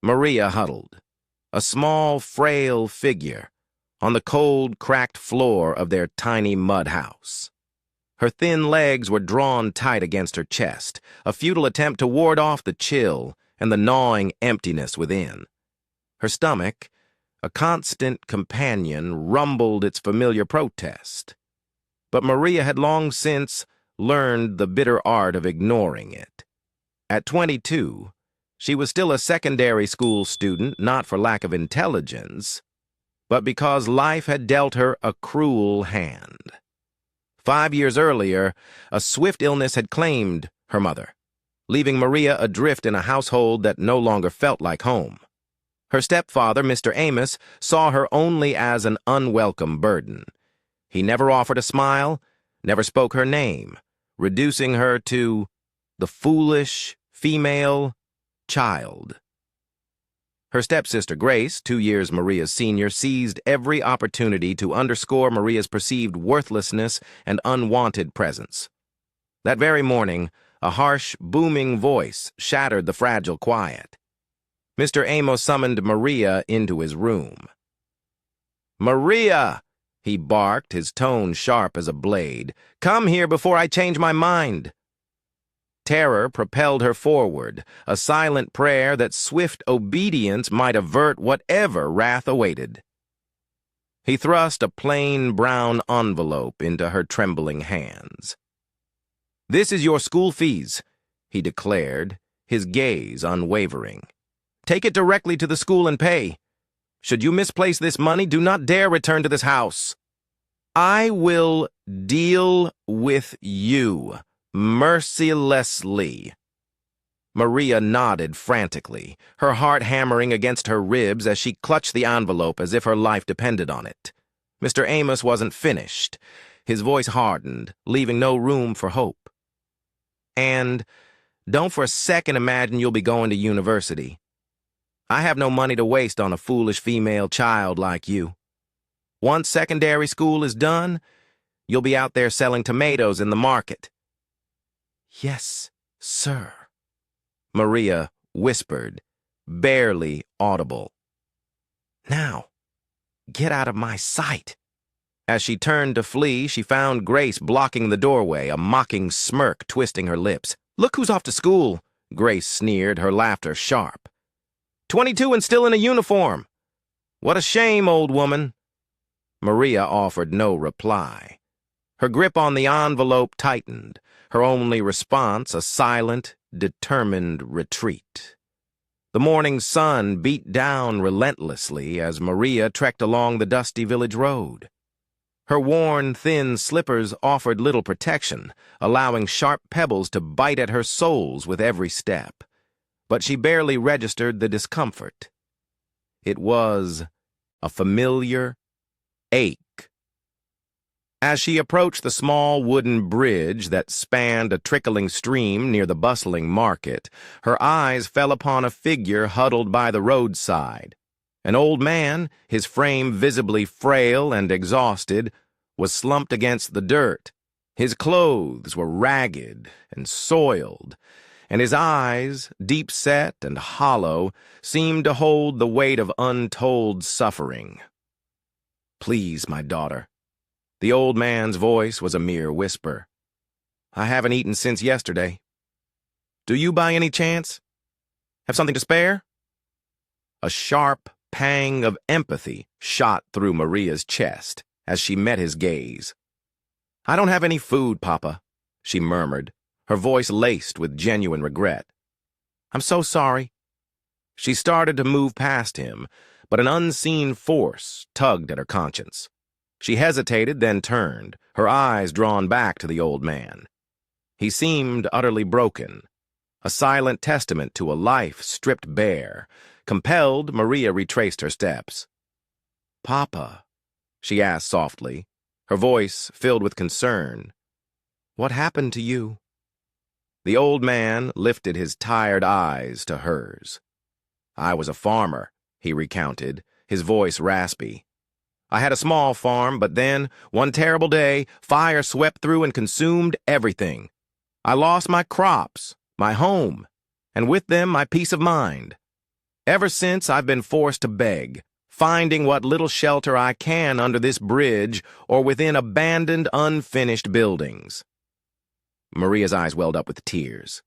Maria huddled, a small, frail figure, on the cold, cracked floor of their tiny mud house. Her thin legs were drawn tight against her chest, a futile attempt to ward off the chill and the gnawing emptiness within. Her stomach, a constant companion, rumbled its familiar protest. But Maria had long since learned the bitter art of ignoring it. At 22, she was still a secondary school student, not for lack of intelligence, but because life had dealt her a cruel hand. 5 years earlier, a swift illness had claimed her mother, leaving Maria adrift in a household that no longer felt like home. Her stepfather, Mr. Amos, saw her only as an unwelcome burden. He never offered a smile, never spoke her name, reducing her to the foolish female child. Her stepsister, Grace, 2 years Maria's senior, seized every opportunity to underscore Maria's perceived worthlessness and unwanted presence. That very morning, a harsh, booming voice shattered the fragile quiet. Mr. Amos summoned Maria into his room. "Maria!" he barked, his tone sharp as a blade. "Come here before I change my mind." Terror propelled her forward, a silent prayer that swift obedience might avert whatever wrath awaited. He thrust a plain brown envelope into her trembling hands. "This is your school fees," he declared, his gaze unwavering. "Take it directly to the school and pay. Should you misplace this money, do not dare return to this house. I will deal with you mercilessly." Maria nodded frantically, her heart hammering against her ribs as she clutched the envelope as if her life depended on it. Mr. Amos wasn't finished. His voice hardened, leaving no room for hope. "And don't for a second imagine you'll be going to university. I have no money to waste on a foolish female child like you. Once secondary school is done, you'll be out there selling tomatoes in the market." "Yes, sir," Maria whispered, barely audible. "Now, get out of my sight." As she turned to flee, she found Grace blocking the doorway, a mocking smirk twisting her lips. "Look who's off to school," Grace sneered, her laughter sharp. 22 and still in a uniform. What a shame, old woman." Maria offered no reply. Her grip on the envelope tightened, her only response a silent, determined retreat. The morning sun beat down relentlessly as Maria trekked along the dusty village road. Her worn, thin slippers offered little protection, allowing sharp pebbles to bite at her soles with every step. But she barely registered the discomfort. It was a familiar ache. As she approached the small wooden bridge that spanned a trickling stream near the bustling market, her eyes fell upon a figure huddled by the roadside. An old man, his frame visibly frail and exhausted, was slumped against the dirt. His clothes were ragged and soiled, and his eyes, deep-set and hollow, seemed to hold the weight of untold suffering. "Please, my daughter." The old man's voice was a mere whisper. "I haven't eaten since yesterday. Do you, by any chance, have something to spare?" A sharp pang of empathy shot through Maria's chest as she met his gaze. "I don't have any food, Papa," she murmured, her voice laced with genuine regret. "I'm so sorry." She started to move past him, but an unseen force tugged at her conscience. She hesitated, then turned, her eyes drawn back to the old man. He seemed utterly broken, a silent testament to a life stripped bare. Compelled, Maria retraced her steps. "Papa," she asked softly, her voice filled with concern, "what happened to you?" The old man lifted his tired eyes to hers. "I was a farmer," he recounted, his voice raspy. "I had a small farm, but then, one terrible day, fire swept through and consumed everything. I lost my crops, my home, and with them my peace of mind. Ever since, I've been forced to beg, finding what little shelter I can under this bridge or within abandoned, unfinished buildings." Maria's eyes welled up with tears.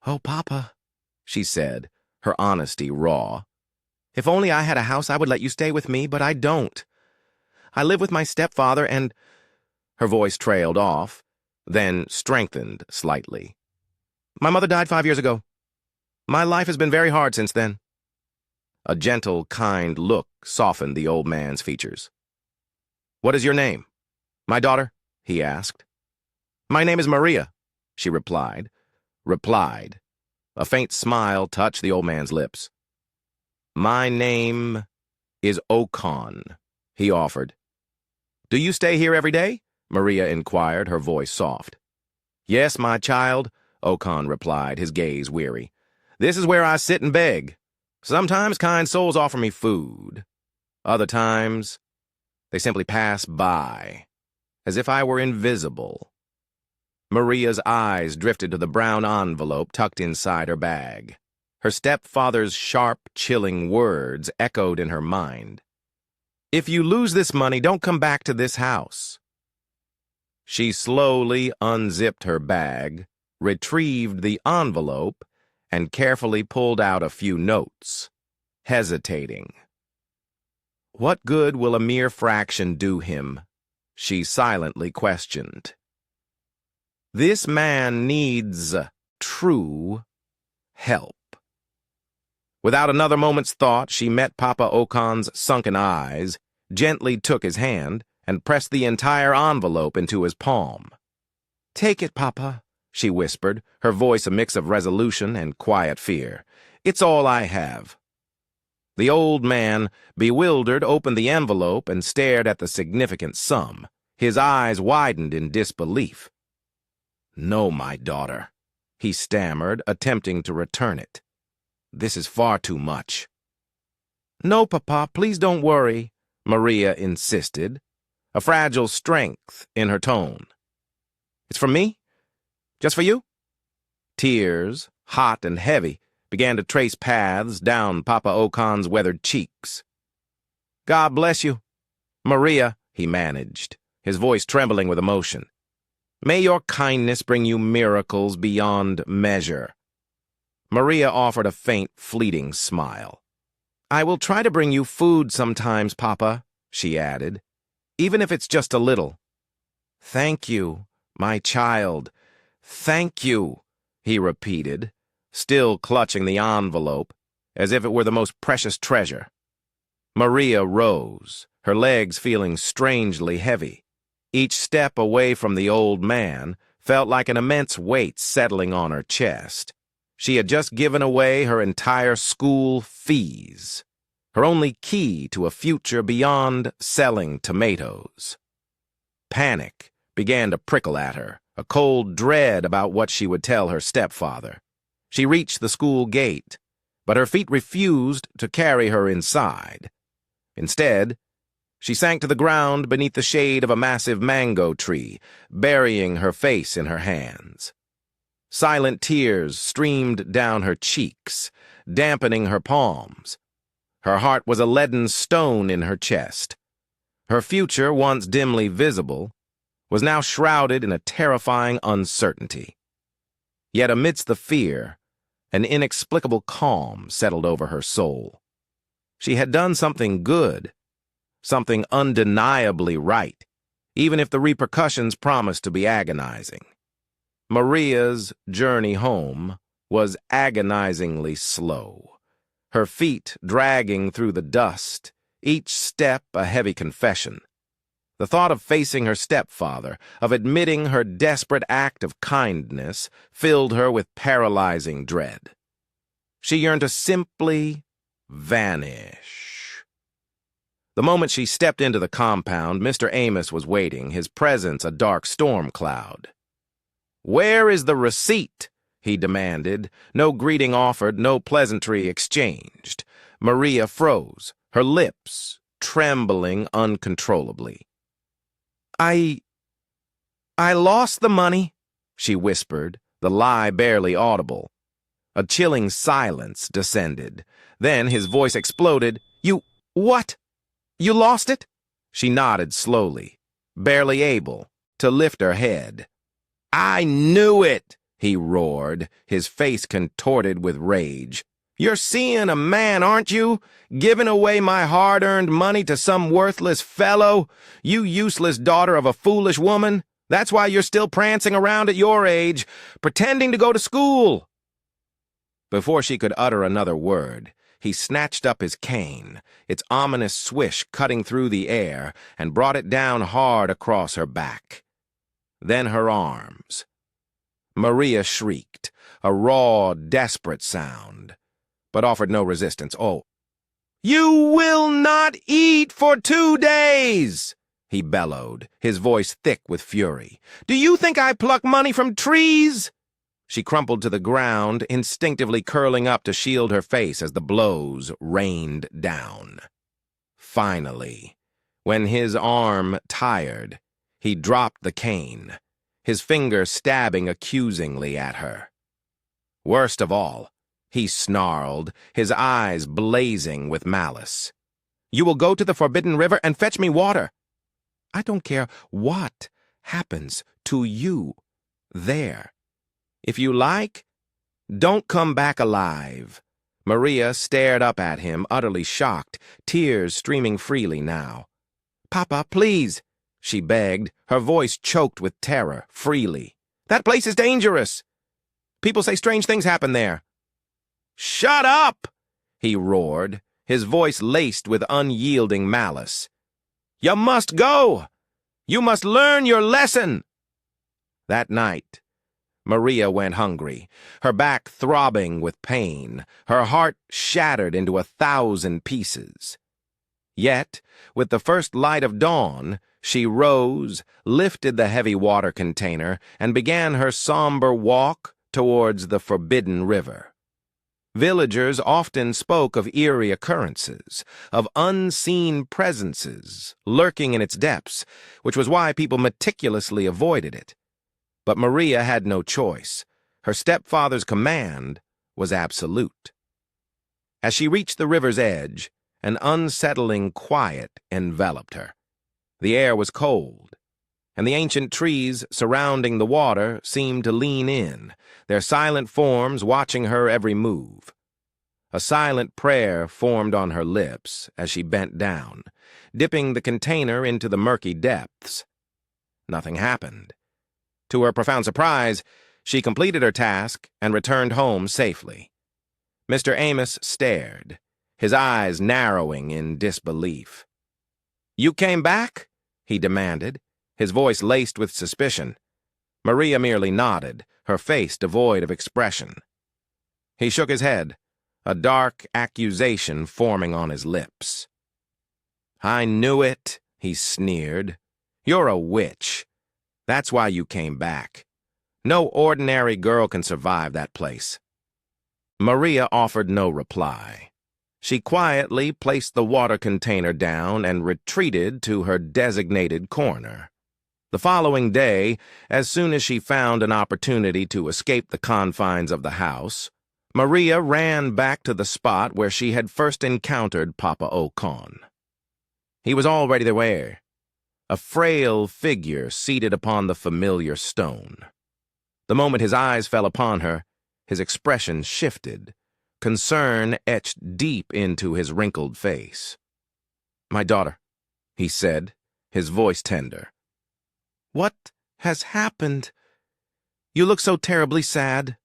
"Oh, Papa," she said, her honesty raw. "If only I had a house, I would let you stay with me, but I don't. I live with my stepfather and—" Her voice trailed off, then strengthened slightly. "My mother died 5 years ago. My life has been very hard since then." A gentle, kind look softened the old man's features. "What is your name, my daughter?" he asked. "My name is Maria," she replied. A faint smile touched the old man's lips. "My name is Orphan," he offered. "Do you stay here every day?" Maria inquired, her voice soft. "Yes, my child," Orphan replied, his gaze weary. "This is where I sit and beg. Sometimes kind souls offer me food. Other times, they simply pass by, as if I were invisible." Maria's eyes drifted to the brown envelope tucked inside her bag. Her stepfather's sharp, chilling words echoed in her mind. "If you lose this money, don't come back to this house." She slowly unzipped her bag, retrieved the envelope, and carefully pulled out a few notes, hesitating. What good will a mere fraction do him? She silently questioned. This man needs true help. Without another moment's thought, she met Papa Orphan's sunken eyes, gently took his hand, and pressed the entire envelope into his palm. "Take it, Papa," she whispered, her voice a mix of resolution and quiet fear. "It's all I have." The old man, bewildered, opened the envelope and stared at the significant sum. His eyes widened in disbelief. "No, my daughter," he stammered, attempting to return it. "This is far too much." "No, Papa, please don't worry," Maria insisted, a fragile strength in her tone. "It's from me? Just for you?" Tears, hot and heavy, began to trace paths down Papa Orphan's weathered cheeks. "God bless you, Maria," he managed, his voice trembling with emotion. "May your kindness bring you miracles beyond measure." Maria offered a faint, fleeting smile. "I will try to bring you food sometimes, Papa," she added, "even if it's just a little." "Thank you, my child. Thank you," he repeated, still clutching the envelope as if it were the most precious treasure. Maria rose, her legs feeling strangely heavy. Each step away from the old man felt like an immense weight settling on her chest. She had just given away her entire school fees, her only key to a future beyond selling tomatoes. Panic began to prickle at her, a cold dread about what she would tell her stepfather. She reached the school gate, but her feet refused to carry her inside. Instead, she sank to the ground beneath the shade of a massive mango tree, burying her face in her hands. Silent tears streamed down her cheeks, dampening her palms. Her heart was a leaden stone in her chest. Her future, once dimly visible, was now shrouded in a terrifying uncertainty. Yet amidst the fear, an inexplicable calm settled over her soul. She had done something good, something undeniably right, even if the repercussions promised to be agonizing. Maria's journey home was agonizingly slow, her feet dragging through the dust, each step a heavy confession. The thought of facing her stepfather, of admitting her desperate act of kindness, filled her with paralyzing dread. She yearned to simply vanish. The moment she stepped into the compound, Mr. Amos was waiting, his presence a dark storm cloud. "Where is the receipt?" he demanded. No greeting offered, no pleasantry exchanged. Maria froze, her lips trembling uncontrollably. I lost the money," she whispered, the lie barely audible. A chilling silence descended. Then his voice exploded. "You... what? You lost it?" She nodded slowly, barely able to lift her head. "I knew it!" he roared, his face contorted with rage. "You're seeing a man, aren't you? Giving away my hard-earned money to some worthless fellow? You useless daughter of a foolish woman? That's why you're still prancing around at your age, pretending to go to school." Before she could utter another word, he snatched up his cane, its ominous swish cutting through the air, and brought it down hard across her back. Then her arms. Maria shrieked, a raw, desperate sound, but offered no resistance. "Oh, you will not eat for 2 days!" he bellowed, his voice thick with fury. "Do you think I pluck money from trees?" She crumpled to the ground, instinctively curling up to shield her face as the blows rained down. Finally, when his arm tired, he dropped the cane, his finger stabbing accusingly at her. Worst of all, he snarled, his eyes blazing with malice. "You will go to the Forbidden River and fetch me water. I don't care what happens to you there. If you like, don't come back alive." Maria stared up at him, utterly shocked, tears streaming freely now. "Papa, please," she begged, her voice choked with terror, freely. "That place is dangerous. People say strange things happen there." "Shut up!" he roared, his voice laced with unyielding malice. "You must go! You must learn your lesson!" That night, Maria went hungry, her back throbbing with pain, her heart shattered into 1,000 pieces. Yet, with the first light of dawn, she rose, lifted the heavy water container, and began her somber walk towards the Forbidden River. Villagers often spoke of eerie occurrences, of unseen presences lurking in its depths, which was why people meticulously avoided it. But Maria had no choice. Her stepfather's command was absolute. As she reached the river's edge, an unsettling quiet enveloped her. The air was cold, and the ancient trees surrounding the water seemed to lean in, their silent forms watching her every move. A silent prayer formed on her lips as she bent down, dipping the container into the murky depths. Nothing happened. To her profound surprise, she completed her task and returned home safely. Mr. Amos stared, his eyes narrowing in disbelief. "You came back?" he demanded, his voice laced with suspicion. Maria merely nodded, her face devoid of expression. He shook his head, a dark accusation forming on his lips. "I knew it," he sneered. "You're a witch. That's why you came back. No ordinary girl can survive that place." Maria offered no reply. She quietly placed the water container down and retreated to her designated corner. The following day, as soon as she found an opportunity to escape the confines of the house, Maria ran back to the spot where she had first encountered Papa Ocon. He was already there, a frail figure seated upon the familiar stone. The moment his eyes fell upon her, his expression shifted, concern etched deep into his wrinkled face. "My daughter," he said, his voice tender. "What has happened? You look so terribly sad."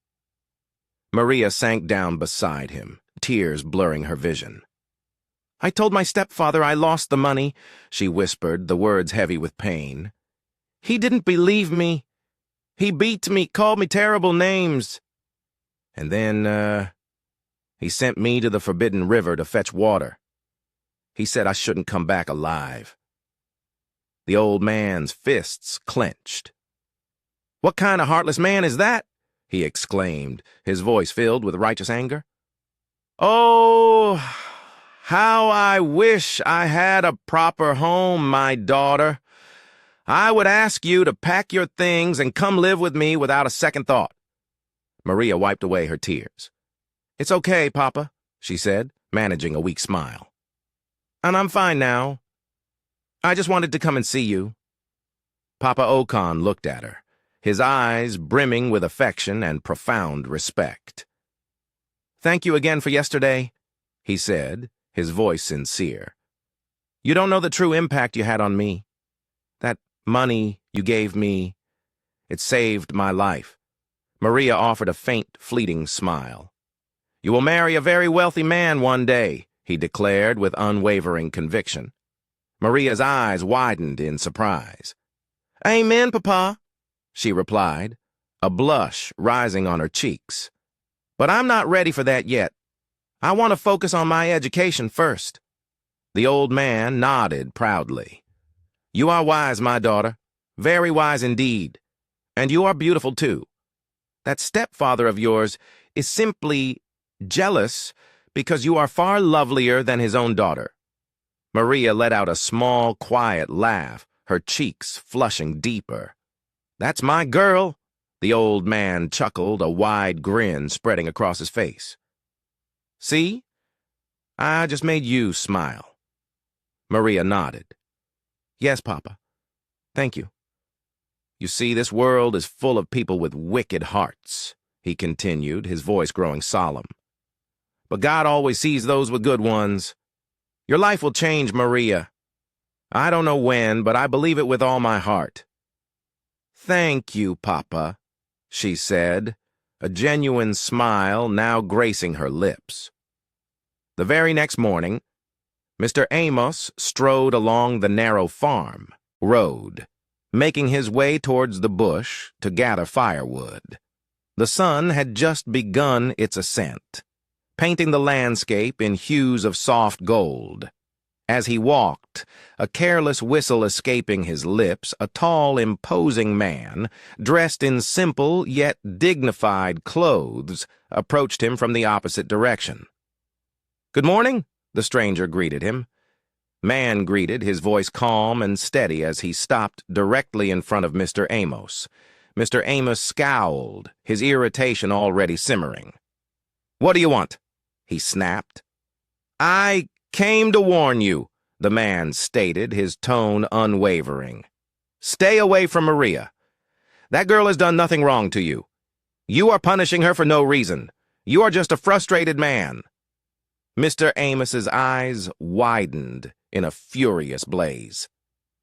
Maria sank down beside him, tears blurring her vision. "I told my stepfather I lost the money," she whispered, the words heavy with pain. "He didn't believe me. He beat me, called me terrible names. And then, he sent me to the Forbidden River to fetch water. He said I shouldn't come back alive." The old man's fists clenched. "What kind of heartless man is that?" he exclaimed, his voice filled with righteous anger. "Oh, how I wish I had a proper home, my daughter. I would ask you to pack your things and come live with me without a second thought." Maria wiped away her tears, "It's okay, Papa," she said, managing a weak smile. "And I'm fine now. I just wanted to come and see you." Papa Okan looked at her, his eyes brimming with affection and profound respect. "Thank you again for yesterday," he said, his voice sincere. "You don't know the true impact you had on me. That money you gave me, it saved my life." Maria offered a faint, fleeting smile. "You will marry a very wealthy man one day," he declared with unwavering conviction. Maria's eyes widened in surprise. "Amen, Papa," she replied, a blush rising on her cheeks. "But I'm not ready for that yet. I want to focus on my education first." The old man nodded proudly. "You are wise, my daughter, very wise indeed. And you are beautiful, too. That stepfather of yours is simply jealous because you are far lovelier than his own daughter." Maria let out a small, quiet laugh, her cheeks flushing deeper. "That's my girl," the old man chuckled, a wide grin spreading across his face. "See? I just made you smile." Maria nodded. "Yes, Papa. Thank you. You see, this world is full of people with wicked hearts," he continued, his voice growing solemn. "But God always sees those with good ones. Your life will change, Maria. I don't know when, but I believe it with all my heart." "Thank you, Papa," she said, a genuine smile now gracing her lips. The very next morning, Mr. Amos strode along the narrow farm road, making his way towards the bush to gather firewood. The sun had just begun its ascent, painting the landscape in hues of soft gold. As he walked, a careless whistle escaping his lips, a tall, imposing man, dressed in simple yet dignified clothes, approached him from the opposite direction. "Good morning," the stranger greeted him. Man greeted, his voice calm and steady as he stopped directly in front of Mr. Amos. Mr. Amos scowled, his irritation already simmering. "What do you want?" he snapped. "I came to warn you," the man stated, his tone unwavering. "Stay away from Maria. That girl has done nothing wrong to you. You are punishing her for no reason. You are just a frustrated man." Mr. Amos's eyes widened in a furious blaze.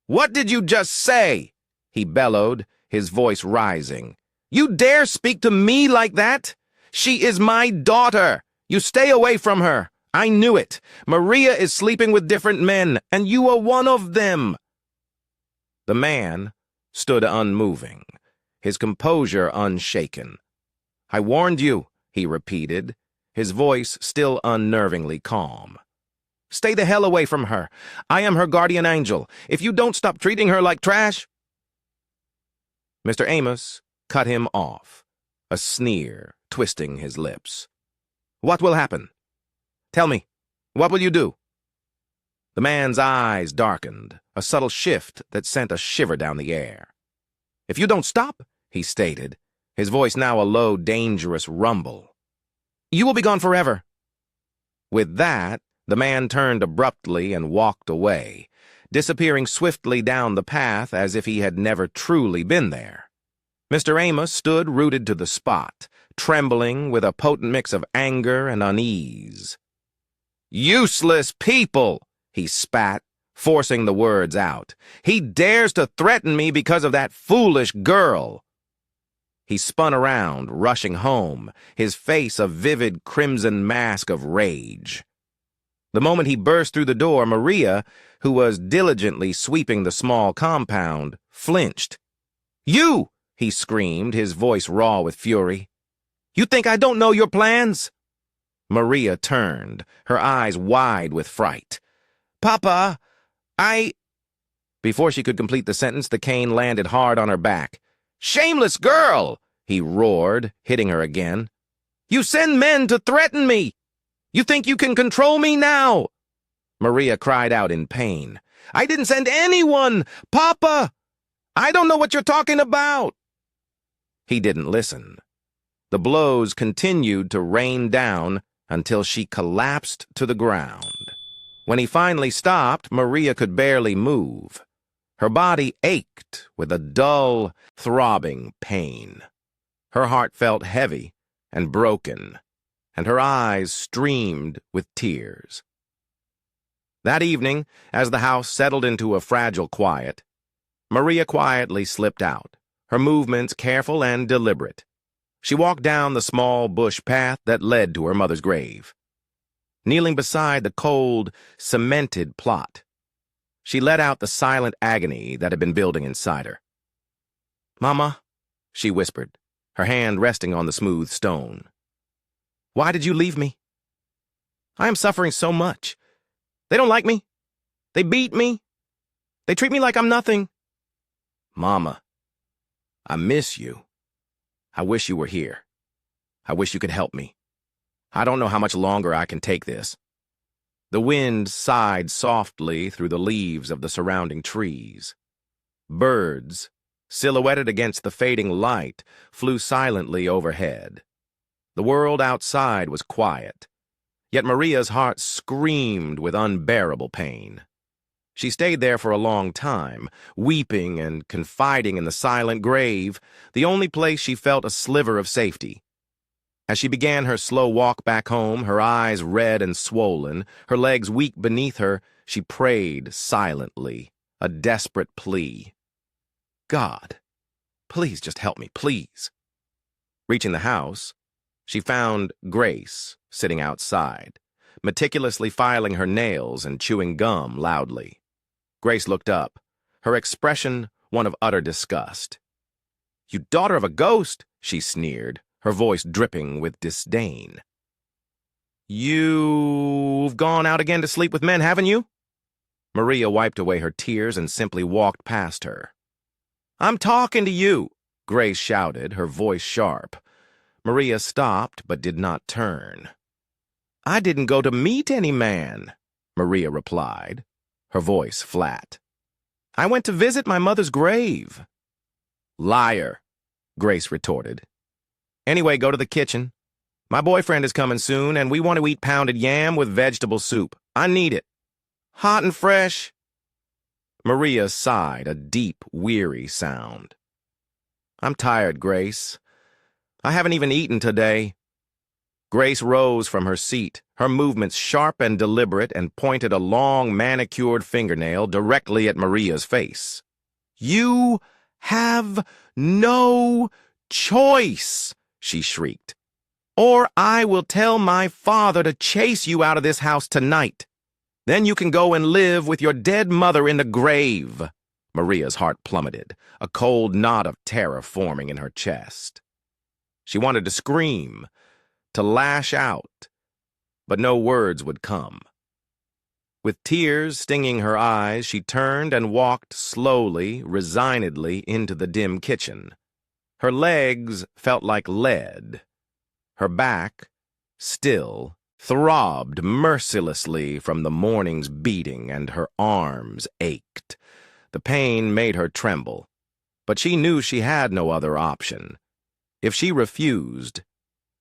"What did you just say?" he bellowed, his voice rising. "You dare speak to me like that? She is my daughter. You stay away from her. I knew it. Maria is sleeping with different men, and you are one of them." The man stood unmoving, his composure unshaken. "I warned you," he repeated, his voice still unnervingly calm. "Stay the hell away from her. I am her guardian angel. If you don't stop treating her like trash—" Mr. Amos cut him off, a sneer twisting his lips. "What will happen? Tell me, what will you do?" The man's eyes darkened, a subtle shift that sent a shiver down the air. "If you don't stop," he stated, his voice now a low, dangerous rumble, "you will be gone forever." With that, the man turned abruptly and walked away, disappearing swiftly down the path as if he had never truly been there. Mr. Amos stood rooted to the spot, trembling with a potent mix of anger and unease. "Useless people!" he spat, forcing the words out. "He dares to threaten me because of that foolish girl." He spun around, rushing home, his face a vivid crimson mask of rage. The moment he burst through the door, Maria, who was diligently sweeping the small compound, flinched. "You!" he screamed, his voice raw with fury. "You think I don't know your plans?" Maria turned, her eyes wide with fright. "Papa, I—" Before she could complete the sentence, the cane landed hard on her back. "Shameless girl!" he roared, hitting her again. "You send men to threaten me! You think you can control me now?" Maria cried out in pain. "I didn't send anyone! Papa! I don't know what you're talking about!" He didn't listen. The blows continued to rain down until she collapsed to the ground. When he finally stopped, Maria could barely move. Her body ached with a dull, throbbing pain. Her heart felt heavy and broken, and her eyes streamed with tears. That evening, as the house settled into a fragile quiet, Maria quietly slipped out, her movements careful and deliberate. She walked down the small bush path that led to her mother's grave. Kneeling beside the cold, cemented plot, she let out the silent agony that had been building inside her. "Mama," she whispered, her hand resting on the smooth stone. "Why did you leave me? I am suffering so much. They don't like me. They beat me. They treat me like I'm nothing." "Mama, I miss you. I wish you were here. I wish you could help me. I don't know how much longer I can take this." The wind sighed softly through the leaves of the surrounding trees. Birds, silhouetted against the fading light, flew silently overhead. The world outside was quiet, yet Maria's heart screamed with unbearable pain. She stayed there for a long time, weeping and confiding in the silent grave, the only place she felt a sliver of safety. As she began her slow walk back home, her eyes red and swollen, her legs weak beneath her, she prayed silently, a desperate plea. "God, please just help me, please." Reaching the house, she found Grace sitting outside, meticulously filing her nails and chewing gum loudly. Grace looked up, her expression one of utter disgust. "You daughter of a ghost," she sneered, her voice dripping with disdain. "You've gone out again to sleep with men, haven't you?" Maria wiped away her tears and simply walked past her. "I'm talking to you," Grace shouted, her voice sharp. Maria stopped but did not turn. "I didn't go to meet any man," Maria replied, her voice flat. "I went to visit my mother's grave." "Liar," Grace retorted. "Anyway, go to the kitchen. My boyfriend is coming soon, and we want to eat pounded yam with vegetable soup. I need it. Hot and fresh." Maria sighed, a deep, weary sound. "I'm tired, Grace. I haven't even eaten today." Grace rose from her seat, her movements sharp and deliberate, and pointed a long, manicured fingernail directly at Maria's face. "You have no choice," she shrieked. "Or I will tell my father to chase you out of this house tonight. Then you can go and live with your dead mother in the grave." Maria's heart plummeted, a cold knot of terror forming in her chest. She wanted to scream, to lash out, but no words would come. With tears stinging her eyes, she turned and walked slowly, resignedly into the dim kitchen. Her legs felt like lead. Her back, still, throbbed mercilessly from the morning's beating, and her arms ached. The pain made her tremble, but she knew she had no other option. If she refused,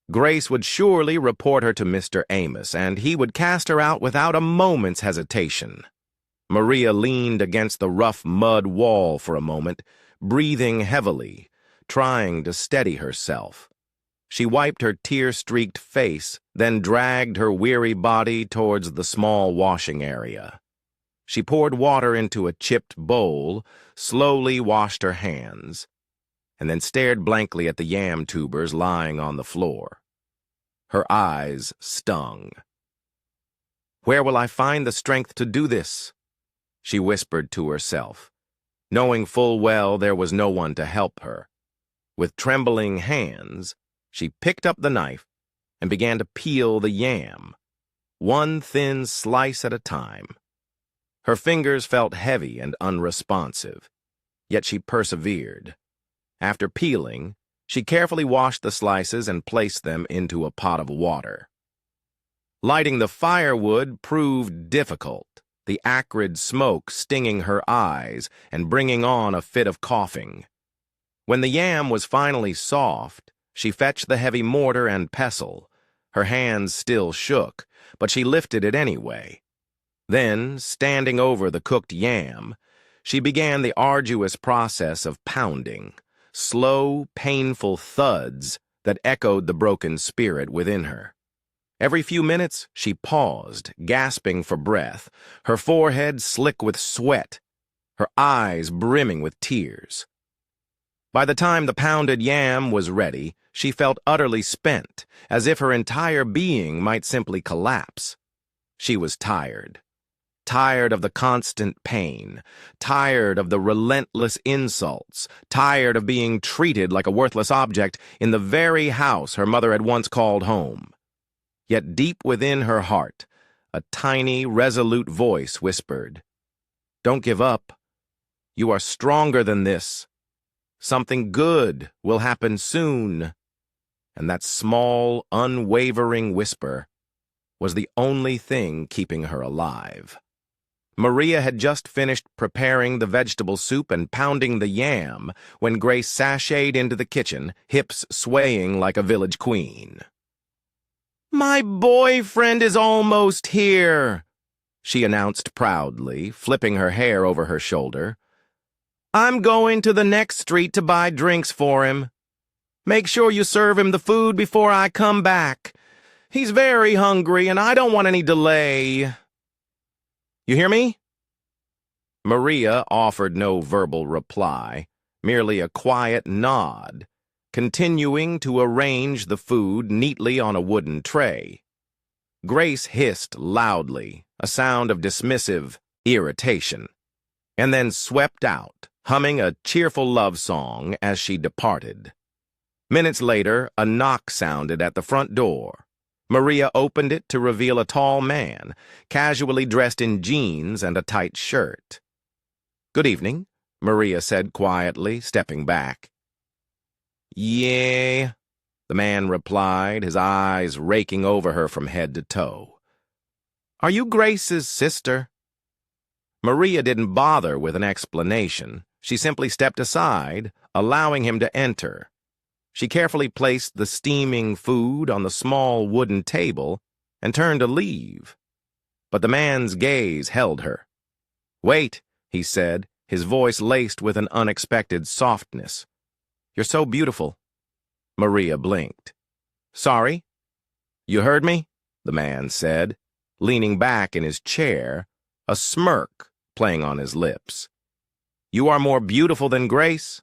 Grace would surely report her to Mr. Amos, and he would cast her out without a moment's hesitation. Maria leaned against the rough mud wall for a moment, breathing heavily, trying to steady herself. She wiped her tear-streaked face, then dragged her weary body towards the small washing area. She poured water into a chipped bowl, slowly washed her hands, and then stared blankly at the yam tubers lying on the floor. Her eyes stung. "Where will I find the strength to do this?" she whispered to herself, knowing full well there was no one to help her. With trembling hands, she picked up the knife and began to peel the yam, one thin slice at a time. Her fingers felt heavy and unresponsive, yet she persevered. After peeling, she carefully washed the slices and placed them into a pot of water. Lighting the firewood proved difficult, the acrid smoke stinging her eyes and bringing on a fit of coughing. When the yam was finally soft, she fetched the heavy mortar and pestle, Her hands still shook, but she lifted it anyway. Then, standing over the cooked yam, she began the arduous process of pounding, slow, painful thuds that echoed the broken spirit within her. Every few minutes, she paused, gasping for breath, her forehead slick with sweat, her eyes brimming with tears. By the time the pounded yam was ready, she felt utterly spent, as if her entire being might simply collapse. She was tired. Tired of the constant pain, tired of the relentless insults, tired of being treated like a worthless object in the very house her mother had once called home. Yet deep within her heart, a tiny, resolute voice whispered, "Don't give up. You are stronger than this. Something good will happen soon." And that small, unwavering whisper was the only thing keeping her alive. Maria had just finished preparing the vegetable soup and pounding the yam when Grace sashayed into the kitchen, hips swaying like a village queen. "My boyfriend is almost here," she announced proudly, flipping her hair over her shoulder. "I'm going to the next street to buy drinks for him. Make sure you serve him the food before I come back. He's very hungry and I don't want any delay. You hear me?" Maria offered no verbal reply, merely a quiet nod, continuing to arrange the food neatly on a wooden tray. Grace hissed loudly, a sound of dismissive irritation, and then swept out, humming a cheerful love song as she departed. Minutes later, a knock sounded at the front door. Maria opened it to reveal a tall man, casually dressed in jeans and a tight shirt. "Good evening," Maria said quietly, stepping back. "Yeah," the man replied, his eyes raking over her from head to toe. "Are you Grace's sister?" Maria didn't bother with an explanation. She simply stepped aside, allowing him to enter. She carefully placed the steaming food on the small wooden table and turned to leave. But the man's gaze held her. "Wait," he said, his voice laced with an unexpected softness. "You're so beautiful." Maria blinked. "Sorry?" "You heard me?" the man said, leaning back in his chair, a smirk playing on his lips. "You are more beautiful than Grace?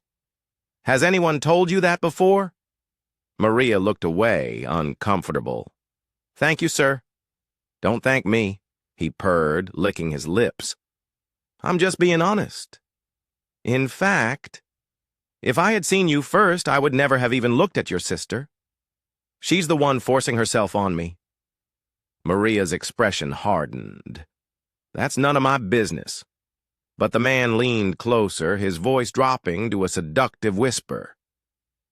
Has anyone told you that before?" Maria looked away, uncomfortable. "Thank you, sir." "Don't thank me," he purred, licking his lips. "I'm just being honest. In fact, if I had seen you first, I would never have even looked at your sister. She's the one forcing herself on me." Maria's expression hardened. "That's none of my business." But the man leaned closer, his voice dropping to a seductive whisper.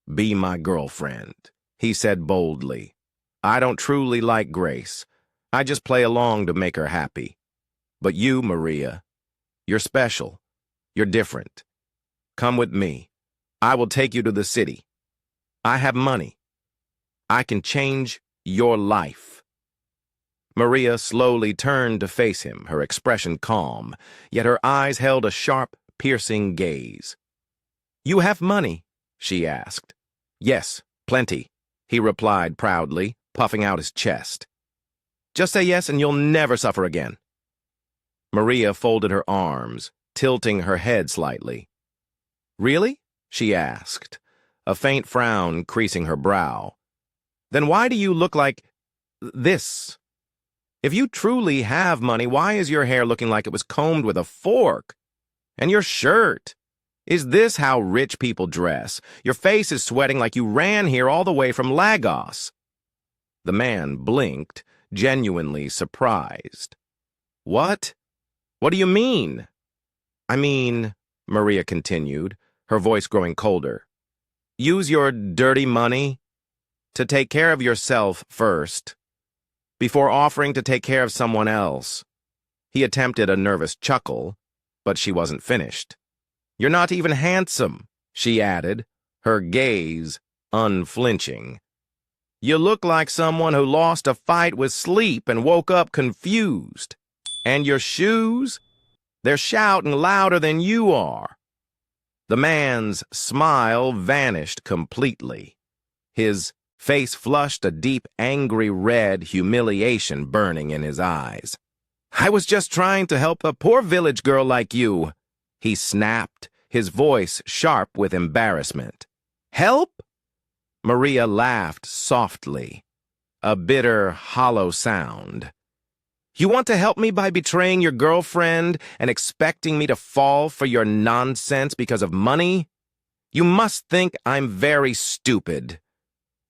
"Be my girlfriend," he said boldly. "I don't truly like Grace. I just play along to make her happy. But you, Maria, you're special. You're different. Come with me. I will take you to the city. I have money. I can change your life." Maria slowly turned to face him, her expression calm, yet her eyes held a sharp, piercing gaze. "You have money?" she asked. "Yes, plenty," he replied proudly, puffing out his chest. "Just say yes and you'll never suffer again." Maria folded her arms, tilting her head slightly. "Really?" she asked, a faint frown creasing her brow. "Then why do you look like this? If you truly have money, why is your hair looking like it was combed with a fork? And your shirt? Is this how rich people dress? Your face is sweating like you ran here all the way from Lagos." The man blinked, genuinely surprised. "What? What do you mean?" "I mean," Maria continued, her voice growing colder, "use your dirty money to take care of yourself first, before offering to take care of someone else." He attempted a nervous chuckle, but she wasn't finished. "You're not even handsome," she added, her gaze unflinching. You look like someone who lost a fight with sleep and woke up confused. And your shoes? They're shouting louder than you are." The man's smile vanished completely. His face flushed a deep, angry red, humiliation burning in his eyes. "I was just trying to help a poor village girl like you," he snapped, his voice sharp with embarrassment. "Help?" Maria laughed softly, a bitter, hollow sound. "You want to help me by betraying your girlfriend and expecting me to fall for your nonsense because of money? You must think I'm very stupid."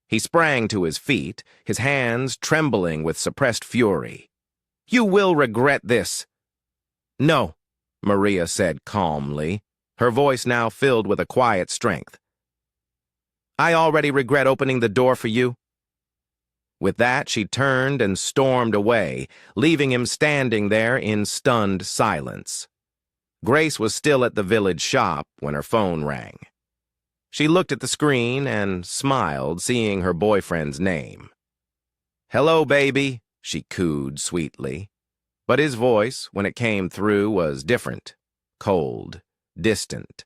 He sprang to his feet, his hands trembling with suppressed fury. "You will regret this." "No," Maria said calmly, her voice now filled with a quiet strength. "I already regret opening the door for you." With that, she turned and stormed away, leaving him standing there in stunned silence. Grace was still at the village shop when her phone rang. She looked at the screen and smiled, seeing her boyfriend's name. "Hello, baby," she cooed sweetly. But his voice, when it came through, was different, cold, distant.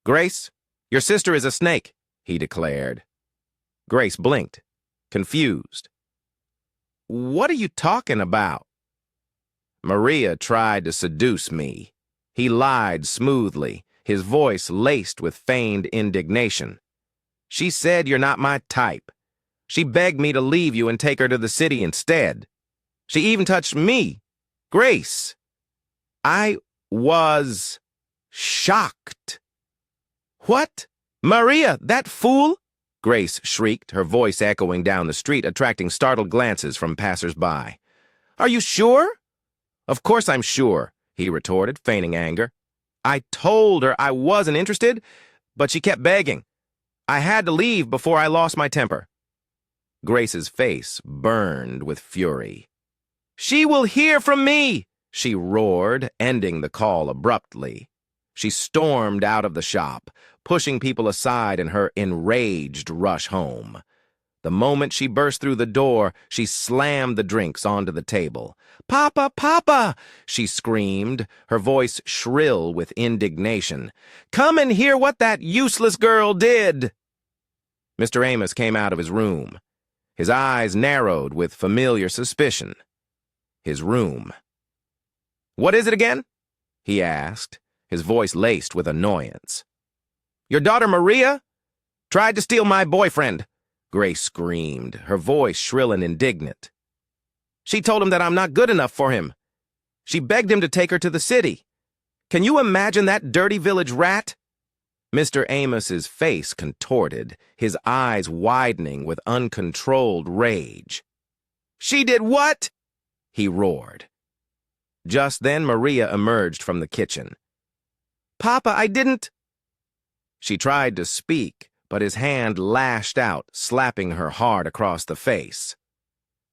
"Grace, your sister is a snake," he declared. Grace blinked, confused. "What are you talking about?" "Maria tried to seduce me." He lied smoothly, his voice laced with feigned indignation. "She said you're not my type. She begged me to leave you and take her to the city instead. She even touched me, Grace." I was shocked. "What? Maria, that fool?" Grace shrieked, her voice echoing down the street, attracting startled glances from passers-by. "Are you sure?" "Of course I'm sure," he retorted, feigning anger. "I told her I wasn't interested, but she kept begging. I had to leave before I lost my temper." Grace's face burned with fury. "She will hear from me!" she roared, ending the call abruptly. She stormed out of the shop, pushing people aside in her enraged rush home. The moment she burst through the door, she slammed the drinks onto the table. "Papa, Papa!" she screamed, her voice shrill with indignation. "Come and hear what that useless girl did!" Mr. Amos came out of his room. His eyes narrowed with familiar suspicion. His room. "What is it again?" he asked, his voice laced with annoyance. "Your daughter Maria tried to steal my boyfriend," Grace screamed, her voice shrill and indignant. "She told him that I'm not good enough for him. She begged him to take her to the city. Can you imagine that dirty village rat?" Mr. Amos's face contorted, his eyes widening with uncontrolled rage. "She did what?" he roared. Just then, Maria emerged from the kitchen. "Papa, I didn't—" She tried to speak, but his hand lashed out, slapping her hard across the face.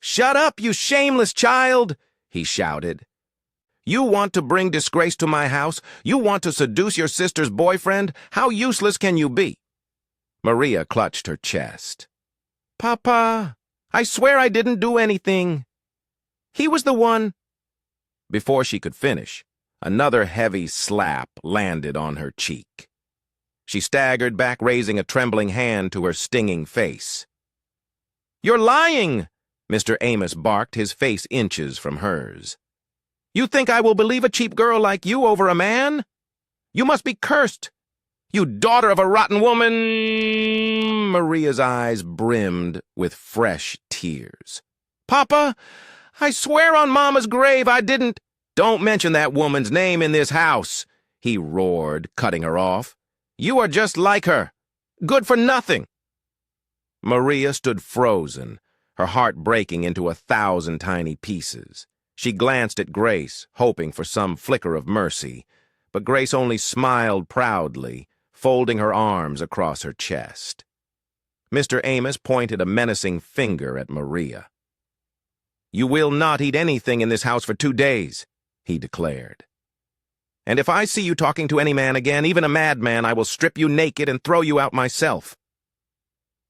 "Shut up, you shameless child!" he shouted. "You want to bring disgrace to my house? You want to seduce your sister's boyfriend? How useless can you be?" Maria clutched her chest. "Papa, I swear I didn't do anything. He was the one—" Before she could finish, another heavy slap landed on her cheek. She staggered back, raising a trembling hand to her stinging face. "You're lying!" Mr. Amos barked, his face inches from hers. "You think I will believe a cheap girl like you over a man? You must be cursed! You daughter of a rotten woman!" Maria's eyes brimmed with fresh tears. "Papa, I swear on Mama's grave I didn't—" "Don't mention that woman's name in this house," he roared, cutting her off. "You are just like her. Good for nothing." Maria stood frozen, her heart breaking into 1,000 tiny pieces. She glanced at Grace, hoping for some flicker of mercy, but Grace only smiled proudly, folding her arms across her chest. Mr. Amos pointed a menacing finger at Maria. "You will not eat anything in this house for 2 days," he declared. "And if I see you talking to any man again, even a madman, I will strip you naked and throw you out myself."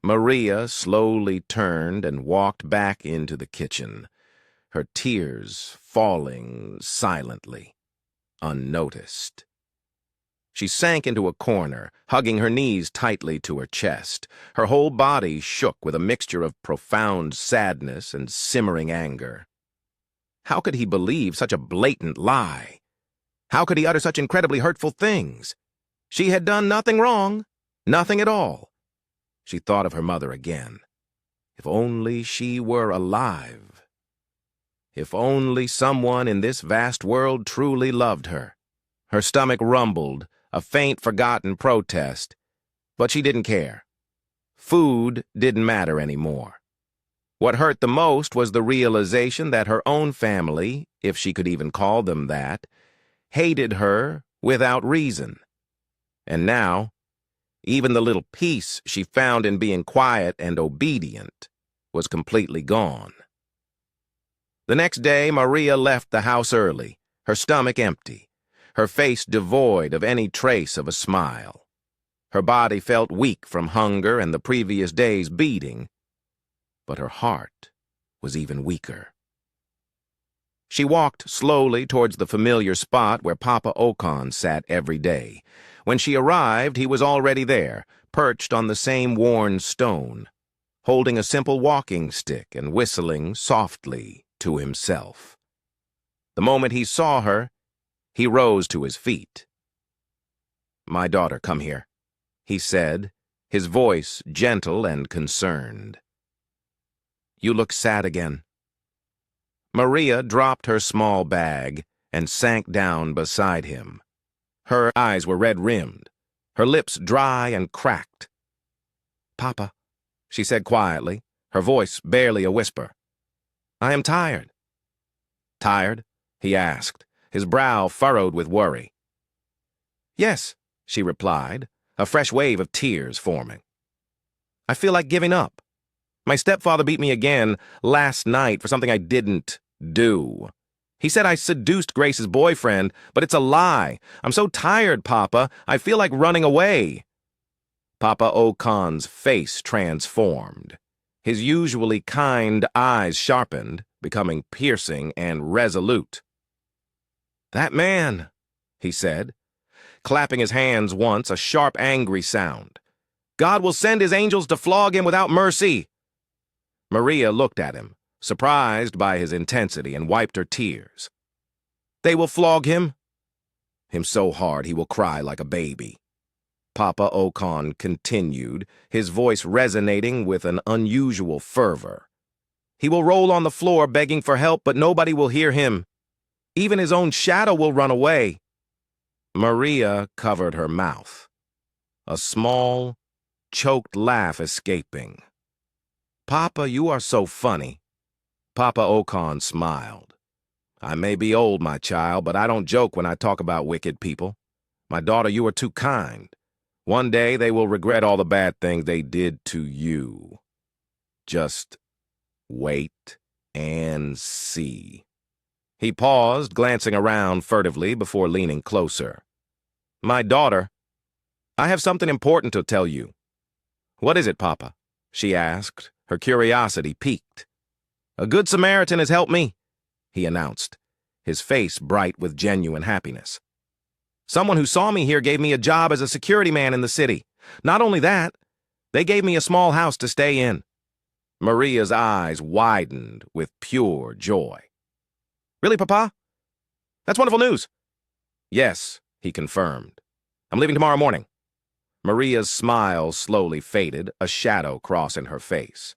Maria slowly turned and walked back into the kitchen, her tears falling silently, unnoticed. She sank into a corner, hugging her knees tightly to her chest. Her whole body shook with a mixture of profound sadness and simmering anger. How could he believe such a blatant lie? How could he utter such incredibly hurtful things? She had done nothing wrong, nothing at all. She thought of her mother again. If only she were alive. If only someone in this vast world truly loved her. Her stomach rumbled, a faint, forgotten protest, but she didn't care. Food didn't matter anymore. What hurt the most was the realization that her own family, if she could even call them that, hated her without reason. And now, even the little peace she found in being quiet and obedient was completely gone. The next day, Maria left the house early, her stomach empty, her face devoid of any trace of a smile. Her body felt weak from hunger and the previous day's beating, but her heart was even weaker. She walked slowly towards the familiar spot where Papa Ocon sat every day. When she arrived, he was already there, perched on the same worn stone, holding a simple walking stick and whistling softly to himself. The moment he saw her, he rose to his feet. "My daughter, come here," he said, his voice gentle and concerned. "You look sad again." Maria dropped her small bag and sank down beside him. Her eyes were red-rimmed, her lips dry and cracked. "Papa," she said quietly, her voice barely a whisper. "I am tired." "Tired?" he asked, his brow furrowed with worry. "Yes," she replied, a fresh wave of tears forming. "I feel like giving up. My stepfather beat me again last night for something I didn't do. He said I seduced Grace's boyfriend, but it's a lie. I'm so tired, Papa. I feel like running away." Papa Ocon's face transformed. His usually kind eyes sharpened, becoming piercing and resolute. "That man," he said, clapping his hands once, a sharp, angry sound. "God will send his angels to flog him without mercy." Maria looked at him, surprised by his intensity, and wiped her tears. "They will flog him so hard he will cry like a baby," Papa Ocon continued, his voice resonating with an unusual fervor. "He will roll on the floor begging for help, but nobody will hear him. Even his own shadow will run away." Maria covered her mouth, a small, choked laugh escaping. "Papa, you are so funny." Papa Ocon smiled. "I may be old, my child, but I don't joke when I talk about wicked people. My daughter, you are too kind. One day they will regret all the bad things they did to you. Just wait and see." He paused, glancing around furtively before leaning closer. "My daughter, I have something important to tell you." "What is it, Papa?" she asked, her curiosity piqued. "A good Samaritan has helped me," he announced, his face bright with genuine happiness. "Someone who saw me here gave me a job as a security man in the city. Not only that, they gave me a small house to stay in." Maria's eyes widened with pure joy. "Really, Papa? That's wonderful news." "Yes," he confirmed. "I'm leaving tomorrow morning." Maria's smile slowly faded, a shadow crossing her face.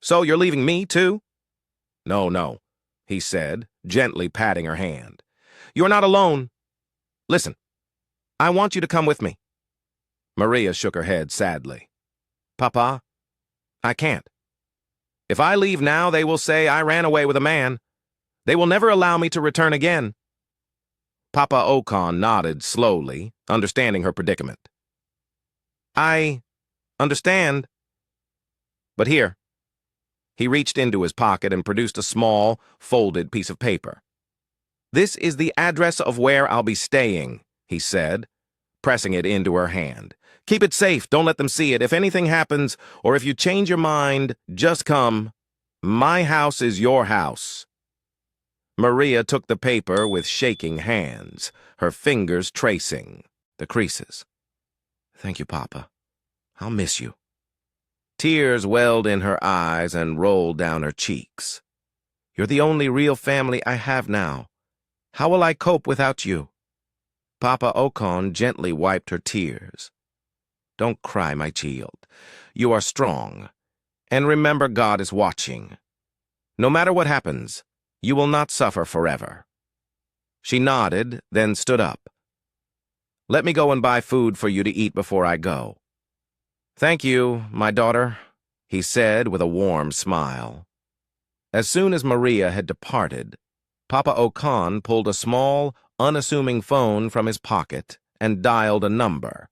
"So you're leaving me, too?" No, he said, gently patting her hand. "You're not alone. Listen, I want you to come with me." Maria shook her head sadly. "Papa, I can't. If I leave now, they will say I ran away with a man. They will never allow me to return again." Papa Ocon nodded slowly, understanding her predicament. "I understand. But here." He reached into his pocket and produced a small, folded piece of paper. "This is the address of where I'll be staying," he said, pressing it into her hand. "Keep it safe. Don't let them see it. If anything happens, or if you change your mind, just come. My house is your house." Maria took the paper with shaking hands, her fingers tracing the creases. "Thank you, Papa. I'll miss you." Tears welled in her eyes and rolled down her cheeks. "You're the only real family I have now. How will I cope without you?" Papa Okon gently wiped her tears. "Don't cry, my child. You are strong. And remember, God is watching. No matter what happens, you will not suffer forever." She nodded, then stood up. "Let me go and buy food for you to eat before I go." "Thank you, my daughter," he said with a warm smile. As soon as Maria had departed, Papa Okon pulled a small, unassuming phone from his pocket and dialed a number.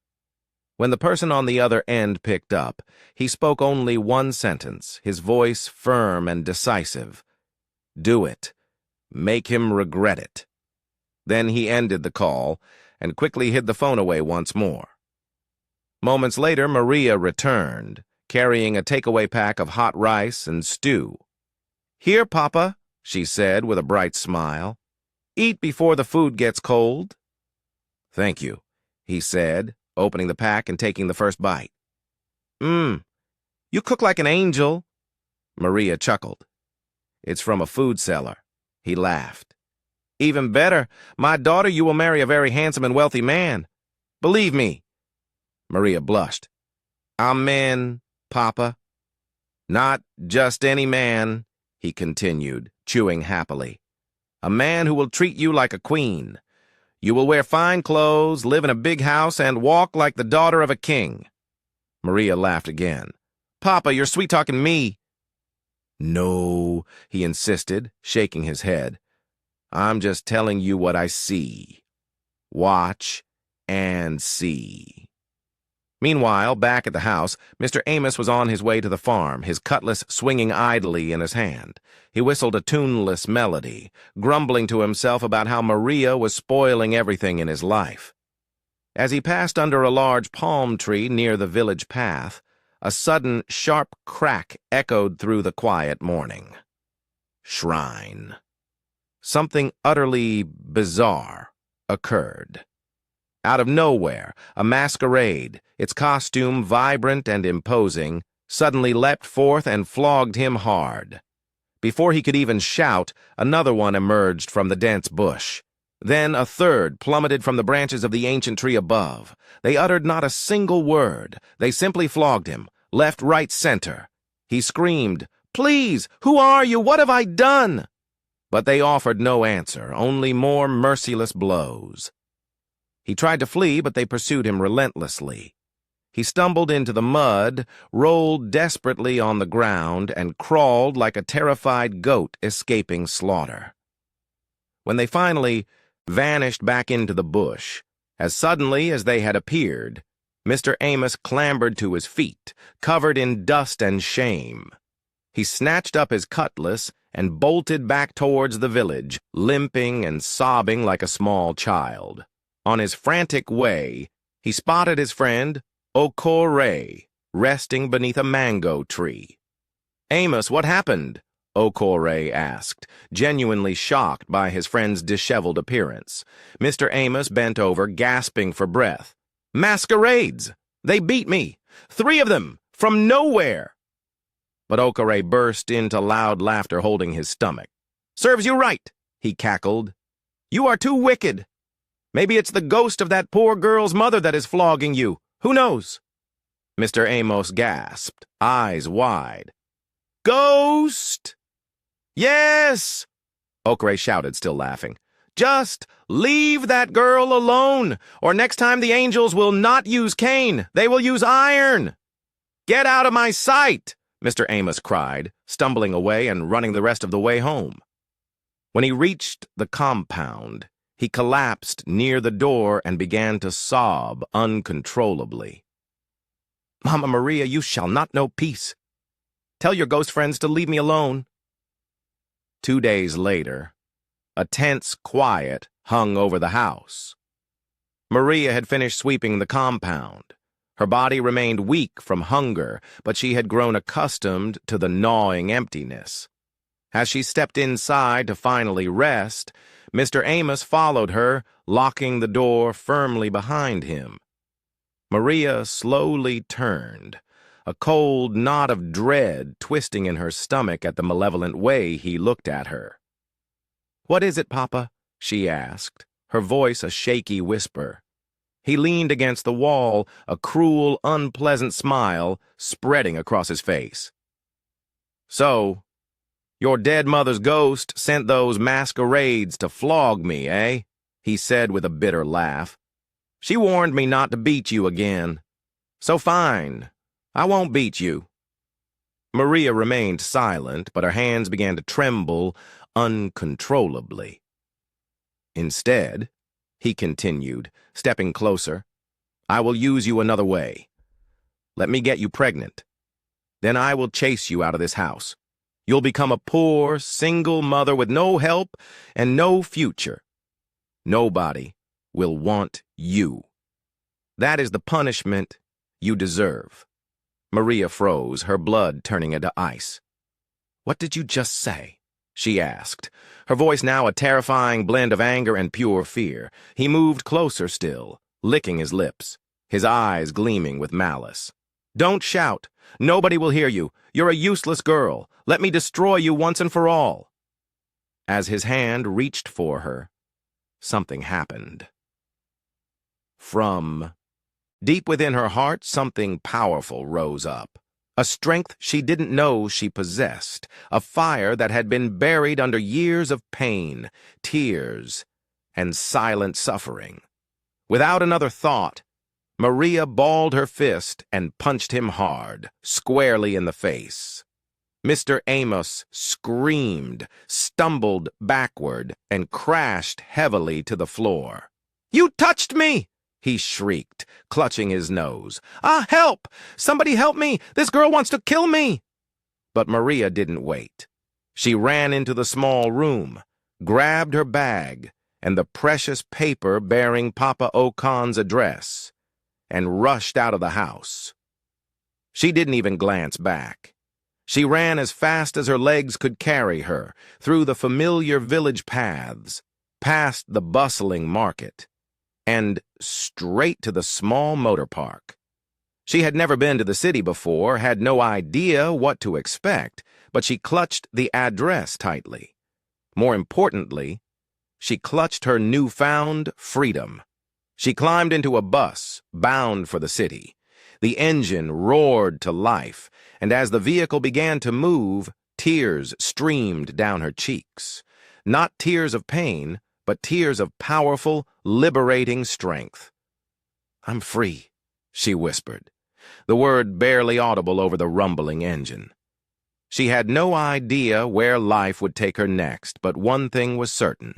When the person on the other end picked up, he spoke only one sentence, his voice firm and decisive. "Do it. Make him regret it." Then he ended the call and quickly hid the phone away once more. Moments later, Maria returned, carrying a takeaway pack of hot rice and stew. "Here, Papa," she said with a bright smile. "Eat before the food gets cold." "Thank you," he said, opening the pack and taking the first bite. You cook like an angel." Maria chuckled. "It's from a food cellar." He laughed. "Even better. My daughter, you will marry a very handsome and wealthy man. Believe me." Maria blushed. "Amen, Papa." "Not just any man," he continued, chewing happily. "A man who will treat you like a queen. You will wear fine clothes, live in a big house, and walk like the daughter of a king." Maria laughed again. "Papa, you're sweet-talking me." "No," he insisted, shaking his head. "I'm just telling you what I see. Watch and see." Meanwhile, back at the house, Mr. Amos was on his way to the farm, his cutlass swinging idly in his hand. He whistled a tuneless melody, grumbling to himself about how Maria was spoiling everything in his life. As he passed under a large palm tree near the village path, a sudden, sharp crack echoed through the quiet morning. Shrine. Something utterly bizarre occurred. Out of nowhere, a masquerade, its costume vibrant and imposing, suddenly leapt forth and flogged him hard. Before he could even shout, another one emerged from the dense bush. Then a third plummeted from the branches of the ancient tree above. They uttered not a single word. They simply flogged him, left, right, center. He screamed, "Please, who are you? What have I done?" But they offered no answer, only more merciless blows. He tried to flee, but they pursued him relentlessly. He stumbled into the mud, rolled desperately on the ground, and crawled like a terrified goat escaping slaughter. When they finally vanished back into the bush, as suddenly as they had appeared, Mr. Amos clambered to his feet, covered in dust and shame. He snatched up his cutlass and bolted back towards the village, limping and sobbing like a small child. On his frantic way, he spotted his friend, Okore, resting beneath a mango tree. "Amos, what happened?" Okore asked, genuinely shocked by his friend's disheveled appearance. Mr. Amos bent over, gasping for breath. "Masquerades! They beat me! 3 of them! From nowhere!" But Okore burst into loud laughter, holding his stomach. "Serves you right," he cackled. "You are too wicked. Maybe it's the ghost of that poor girl's mother that is flogging you. Who knows?" Mr. Amos gasped, eyes wide. "Ghost?" "Yes!" Okray shouted, still laughing. "Just leave that girl alone, or next time the angels will not use cane. They will use iron." "Get out of my sight!" Mr. Amos cried, stumbling away and running the rest of the way home. When he reached the compound, he collapsed near the door and began to sob uncontrollably. "Mama Maria, you shall not know peace. Tell your ghost friends to leave me alone." 2 days later, a tense quiet hung over the house. Maria had finished sweeping the compound. Her body remained weak from hunger, but she had grown accustomed to the gnawing emptiness. As she stepped inside to finally rest, Mr. Amos followed her, locking the door firmly behind him. Maria slowly turned, a cold knot of dread twisting in her stomach at the malevolent way he looked at her. "What is it, Papa?" she asked, her voice a shaky whisper. He leaned against the wall, a cruel, unpleasant smile spreading across his face. "So, your dead mother's ghost sent those masquerades to flog me, eh?" he said with a bitter laugh. "She warned me not to beat you again. So fine, I won't beat you." Maria remained silent, but her hands began to tremble uncontrollably. "Instead," he continued, stepping closer, "I will use you another way. Let me get you pregnant. Then I will chase you out of this house. You'll become a poor, single mother with no help and no future. Nobody will want you. That is the punishment you deserve." Maria froze, her blood turning into ice. "What did you just say?" she asked, her voice now a terrifying blend of anger and pure fear. He moved closer still, licking his lips, his eyes gleaming with malice. "Don't shout. Nobody will hear you. You're a useless girl. Let me destroy you once and for all." As his hand reached for her, something happened. From deep within her heart, something powerful rose up. A strength she didn't know she possessed, a fire that had been buried under years of pain, tears, and silent suffering. Without another thought, Maria balled her fist and punched him hard, squarely in the face. Mr. Amos screamed, stumbled backward, and crashed heavily to the floor. "You touched me!" he shrieked, clutching his nose. "Ah, help! Somebody help me! This girl wants to kill me!" But Maria didn't wait. She ran into the small room, grabbed her bag and the precious paper bearing Papa Ocon's address, and rushed out of the house. She didn't even glance back. She ran as fast as her legs could carry her, through the familiar village paths, past the bustling market, and straight to the small motor park. She had never been to the city before, had no idea what to expect, but she clutched the address tightly. More importantly, she clutched her newfound freedom. She climbed into a bus, bound for the city. The engine roared to life, and as the vehicle began to move, tears streamed down her cheeks. Not tears of pain, but tears of powerful, liberating strength. "I'm free," she whispered, the word barely audible over the rumbling engine. She had no idea where life would take her next, but one thing was certain.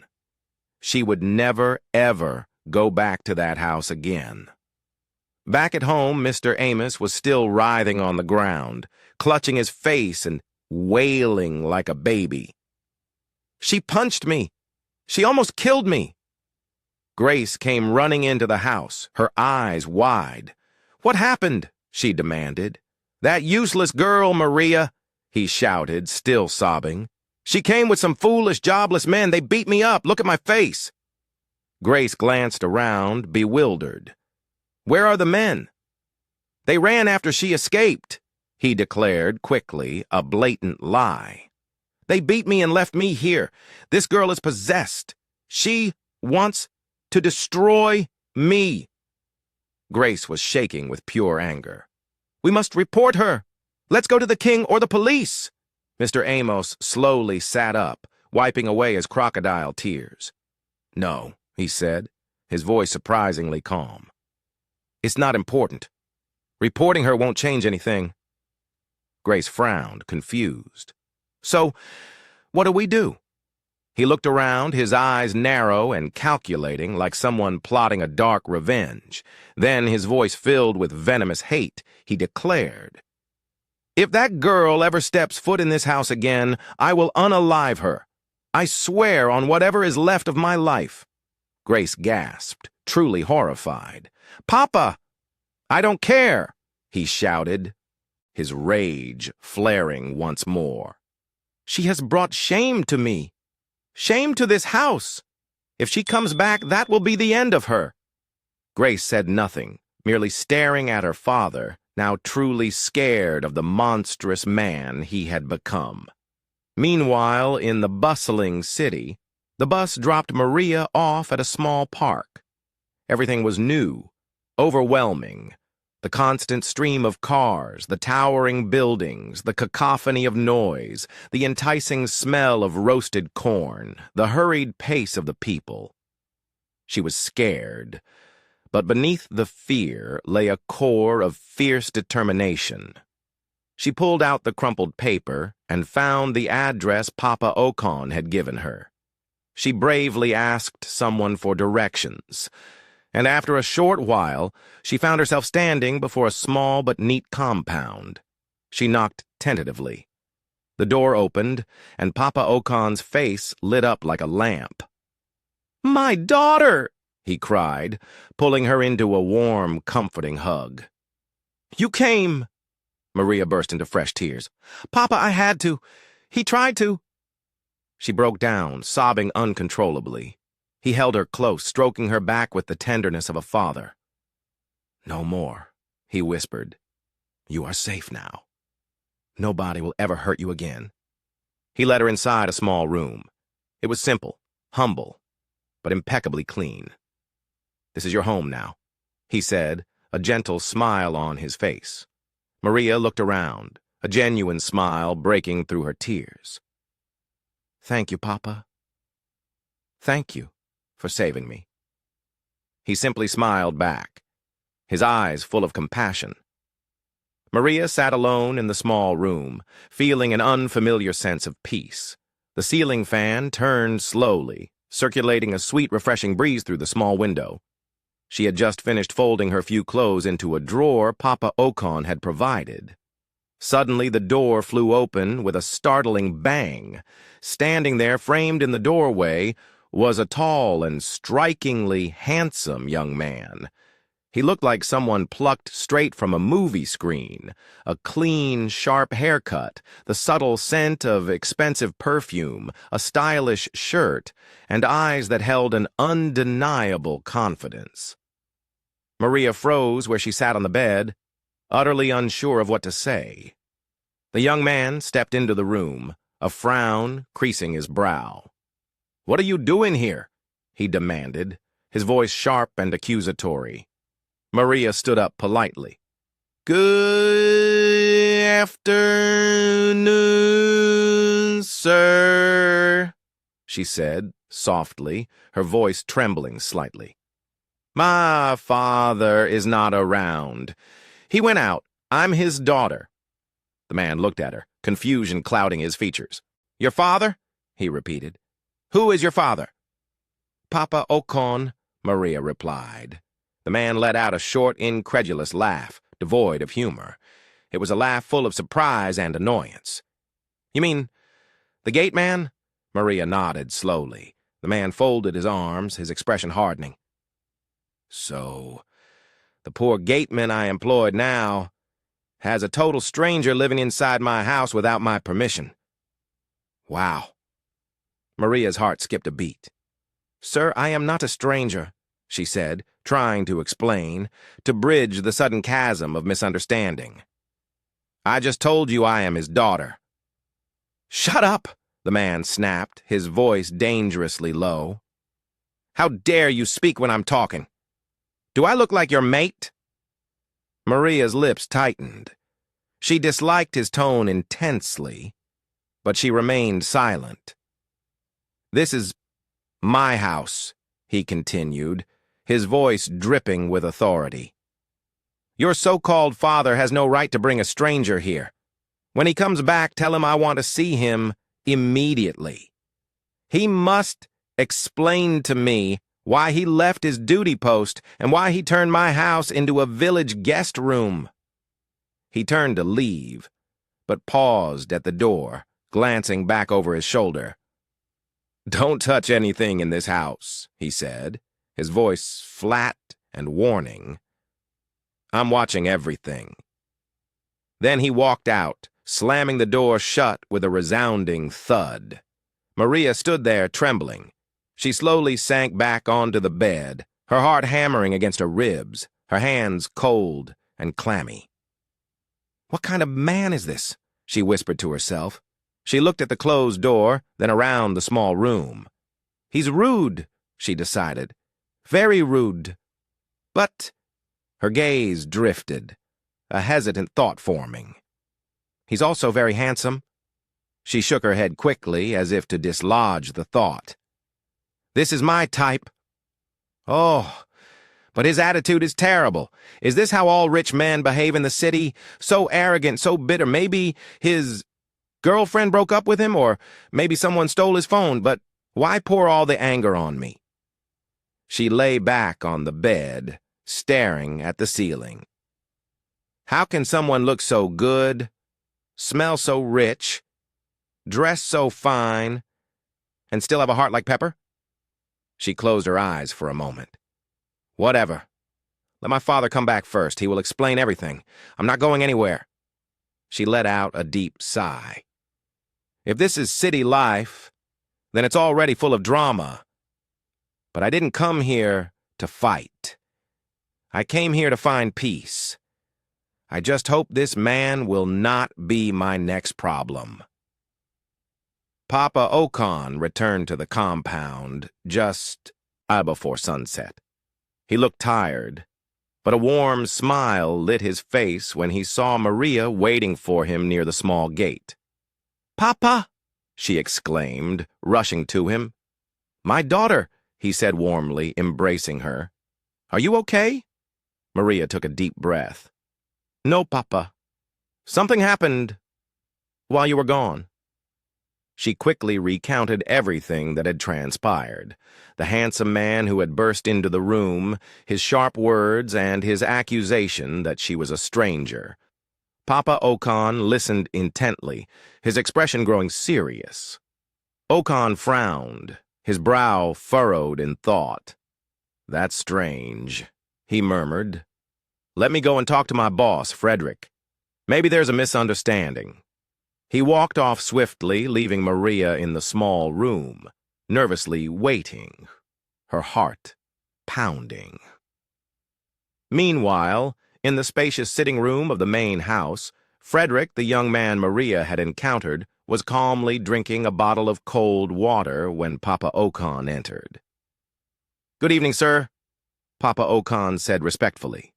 She would never, ever go back to that house again. Back at home, Mr. Amos was still writhing on the ground, clutching his face and wailing like a baby. "She punched me! She almost killed me!" Grace came running into the house, her eyes wide. "What happened?" she demanded. "That useless girl, Maria," he shouted, still sobbing. "She came with some foolish, jobless men. They beat me up. Look at my face." Grace glanced around, bewildered. "Where are the men?" "They ran after she escaped," he declared quickly, a blatant lie. "They beat me and left me here. This girl is possessed. She wants to destroy me." Grace was shaking with pure anger. "We must report her. Let's go to the king or the police." Mr. Amos slowly sat up, wiping away his crocodile tears. "No," he said, his voice surprisingly calm. "It's not important. Reporting her won't change anything." Grace frowned, confused. "So, what do we do?" He looked around, his eyes narrow and calculating, like someone plotting a dark revenge. Then, his voice filled with venomous hate, he declared, "If that girl ever steps foot in this house again, I will unalive her. I swear on whatever is left of my life." Grace gasped, truly horrified. "Papa! I don't care!" he shouted, his rage flaring once more. "She has brought shame to me. Shame to this house. If she comes back, that will be the end of her." Grace said nothing, merely staring at her father, now truly scared of the monstrous man he had become. Meanwhile, in the bustling city, the bus dropped Maria off at a small park. Everything was new, overwhelming. The constant stream of cars, the towering buildings, the cacophony of noise, the enticing smell of roasted corn, the hurried pace of the people. She was scared, but beneath the fear lay a core of fierce determination. She pulled out the crumpled paper and found the address Papa Ocon had given her. She bravely asked someone for directions, and after a short while, she found herself standing before a small but neat compound. She knocked tentatively. The door opened, and Papa Ocon's face lit up like a lamp. "My daughter!" he cried, pulling her into a warm, comforting hug. "You came!" Maria burst into fresh tears. "Papa, I had to. He tried to." She broke down, sobbing uncontrollably. He held her close, stroking her back with the tenderness of a father. "No more," he whispered. "You are safe now. Nobody will ever hurt you again." He led her inside a small room. It was simple, humble, but impeccably clean. "This is your home now," he said, a gentle smile on his face. Maria looked around, a genuine smile breaking through her tears. "Thank you, Papa. Thank you for saving me." He simply smiled back, his eyes full of compassion. Maria sat alone in the small room, feeling an unfamiliar sense of peace. The ceiling fan turned slowly, circulating a sweet, refreshing breeze through the small window. She had just finished folding her few clothes into a drawer Papa Ocon had provided. Suddenly, the door flew open with a startling bang. Standing there, framed in the doorway, was a tall and strikingly handsome young man. He looked like someone plucked straight from a movie screen. A clean, sharp haircut, the subtle scent of expensive perfume, a stylish shirt, and eyes that held an undeniable confidence. Maria froze where she sat on the bed, utterly unsure of what to say. The young man stepped into the room, a frown creasing his brow. "What are you doing here?" he demanded, his voice sharp and accusatory. Maria stood up politely. "Good afternoon, sir," she said, softly, her voice trembling slightly. "My father is not around. He went out. I'm his daughter." The man looked at her, confusion clouding his features. "Your father?" he repeated. "Who is your father?" "Papa Ocon," Maria replied. The man let out a short, incredulous laugh, devoid of humor. It was a laugh full of surprise and annoyance. "You mean the gate man?" Maria nodded slowly. The man folded his arms, his expression hardening. "So, the poor gateman I employed now has a total stranger living inside my house without my permission. Wow." Maria's heart skipped a beat. "Sir, I am not a stranger," she said, trying to explain, to bridge the sudden chasm of misunderstanding. "I just told you I am his daughter." "Shut up!" the man snapped, his voice dangerously low. "How dare you speak when I'm talking? Do I look like your mate?" Maria's lips tightened. She disliked his tone intensely, but she remained silent. "This is my house," he continued, his voice dripping with authority. "Your so-called father has no right to bring a stranger here. When he comes back, tell him I want to see him immediately. He must explain to me why he left his duty post and why he turned my house into a village guest room." He turned to leave, but paused at the door, glancing back over his shoulder. "Don't touch anything in this house," he said, his voice flat and warning. "I'm watching everything." Then he walked out, slamming the door shut with a resounding thud. Maria stood there trembling. She slowly sank back onto the bed, her heart hammering against her ribs, her hands cold and clammy. "What kind of man is this?" she whispered to herself. She looked at the closed door, then around the small room. "He's rude," she decided. "Very rude." But her gaze drifted, a hesitant thought forming. "He's also very handsome." She shook her head quickly, as if to dislodge the thought. "This is my type." "Oh, but his attitude is terrible. Is this how all rich men behave in the city? So arrogant, so bitter. Maybe his girlfriend broke up with him, or maybe someone stole his phone, but why pour all the anger on me?" She lay back on the bed, staring at the ceiling. How can someone look so good, smell so rich, dress so fine, and still have a heart like pepper? She closed her eyes for a moment. "Whatever. Let my father come back first. He will explain everything. I'm not going anywhere." She let out a deep sigh. If this is city life, then it's already full of drama. But I didn't come here to fight. I came here to find peace. I just hope this man will not be my next problem. Papa Okan returned to the compound just before sunset. He looked tired, but a warm smile lit his face when he saw Maria waiting for him near the small gate. "Papa!" she exclaimed, rushing to him. "My daughter," he said warmly, embracing her. "Are you okay?" Maria took a deep breath. "No, Papa. Something happened while you were gone." She quickly recounted everything that had transpired. The handsome man who had burst into the room, his sharp words, and his accusation that she was a stranger. Papa Okan listened intently, his expression growing serious. Okan frowned, his brow furrowed in thought. "That's strange," he murmured. "Let me go and talk to my boss, Frederick. Maybe there's a misunderstanding." He walked off swiftly, leaving Maria in the small room, nervously waiting, her heart pounding. Meanwhile, in the spacious sitting room of the main house, Frederick, the young man Maria had encountered, was calmly drinking a bottle of cold water when Papa Okan entered. "Good evening, sir," Papa Okan said respectfully.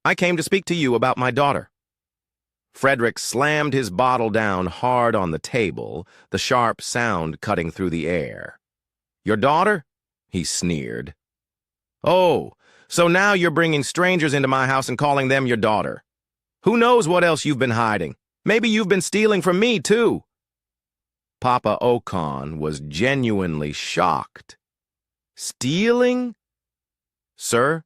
"I came to speak to you about my daughter." Frederick slammed his bottle down hard on the table, the sharp sound cutting through the air. "Your daughter?" he sneered. "Oh, so now you're bringing strangers into my house and calling them your daughter. Who knows what else you've been hiding? Maybe you've been stealing from me, too." Papa Okan was genuinely shocked. "Stealing? Sir,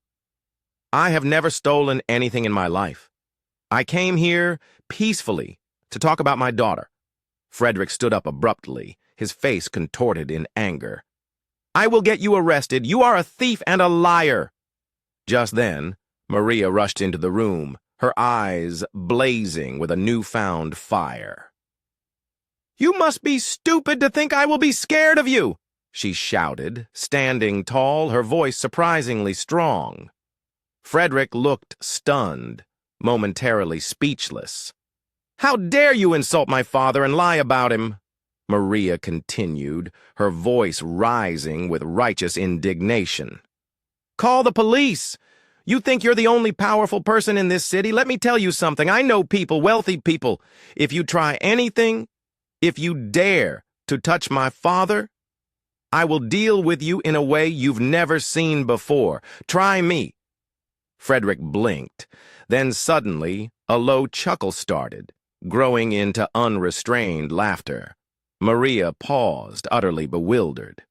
I have never stolen anything in my life. I came here peacefully to talk about my daughter." Frederick stood up abruptly, his face contorted in anger. "I will get you arrested. You are a thief and a liar." Just then, Maria rushed into the room, her eyes blazing with a newfound fire. "You must be stupid to think I will be scared of you," she shouted, standing tall, her voice surprisingly strong. Frederick looked stunned, momentarily speechless. "How dare you insult my father and lie about him?" Maria continued, her voice rising with righteous indignation. "Call the police! You think you're the only powerful person in this city? Let me tell you something. I know people, wealthy people. If you try anything, if you dare to touch my father, I will deal with you in a way you've never seen before. Try me." Frederick blinked. Then suddenly, a low chuckle started, growing into unrestrained laughter. Maria paused, utterly bewildered.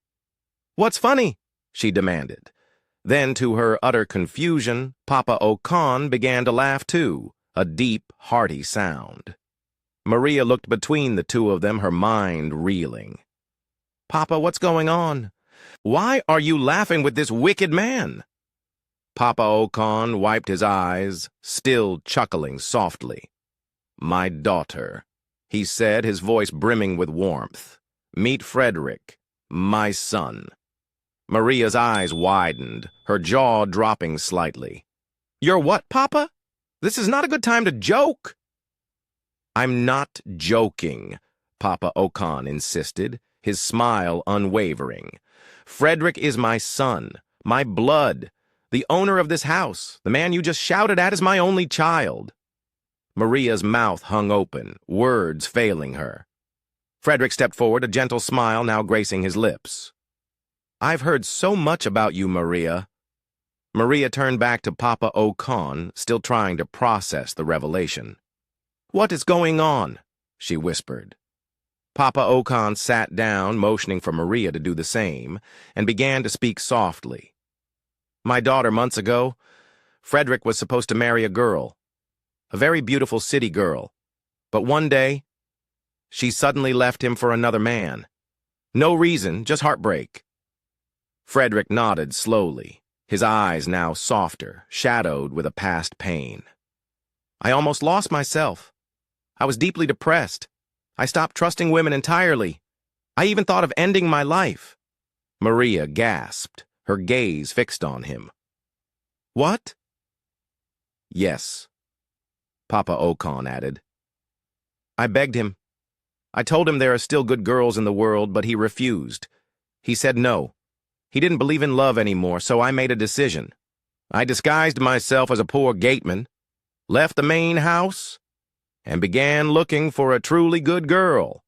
"What's funny?" she demanded. Then, to her utter confusion, Papa Okan began to laugh too, a deep, hearty sound. Maria looked between the two of them, her mind reeling. "Papa, what's going on? Why are you laughing with this wicked man?" Papa Ocon wiped his eyes, still chuckling softly. "My daughter," he said, his voice brimming with warmth. "Meet Frederick, my son." Maria's eyes widened, her jaw dropping slightly. "You're what, Papa? This is not a good time to joke." "I'm not joking," Papa Ocon insisted, his smile unwavering. "Frederick is my son, my blood, the owner of this house. The man you just shouted at is my only child." Maria's mouth hung open, words failing her. Frederick stepped forward, a gentle smile now gracing his lips. "I've heard so much about you, Maria." Maria turned back to Papa Ocon, still trying to process the revelation. "What is going on?" she whispered. Papa Ocon sat down, motioning for Maria to do the same, and began to speak softly. "My daughter, months ago, Frederick was supposed to marry a girl, a very beautiful city girl, but one day, she suddenly left him for another man. No reason, just heartbreak." Frederick nodded slowly, his eyes now softer, shadowed with a past pain. "I almost lost myself. I was deeply depressed. I stopped trusting women entirely. I even thought of ending my life." Maria gasped, her gaze fixed on him. "What?" "Yes," Papa Ocon added. "I begged him. I told him there are still good girls in the world, but he refused. He said no. He didn't believe in love anymore, so I made a decision. I disguised myself as a poor gateman, left the main house, and began looking for a truly good girl."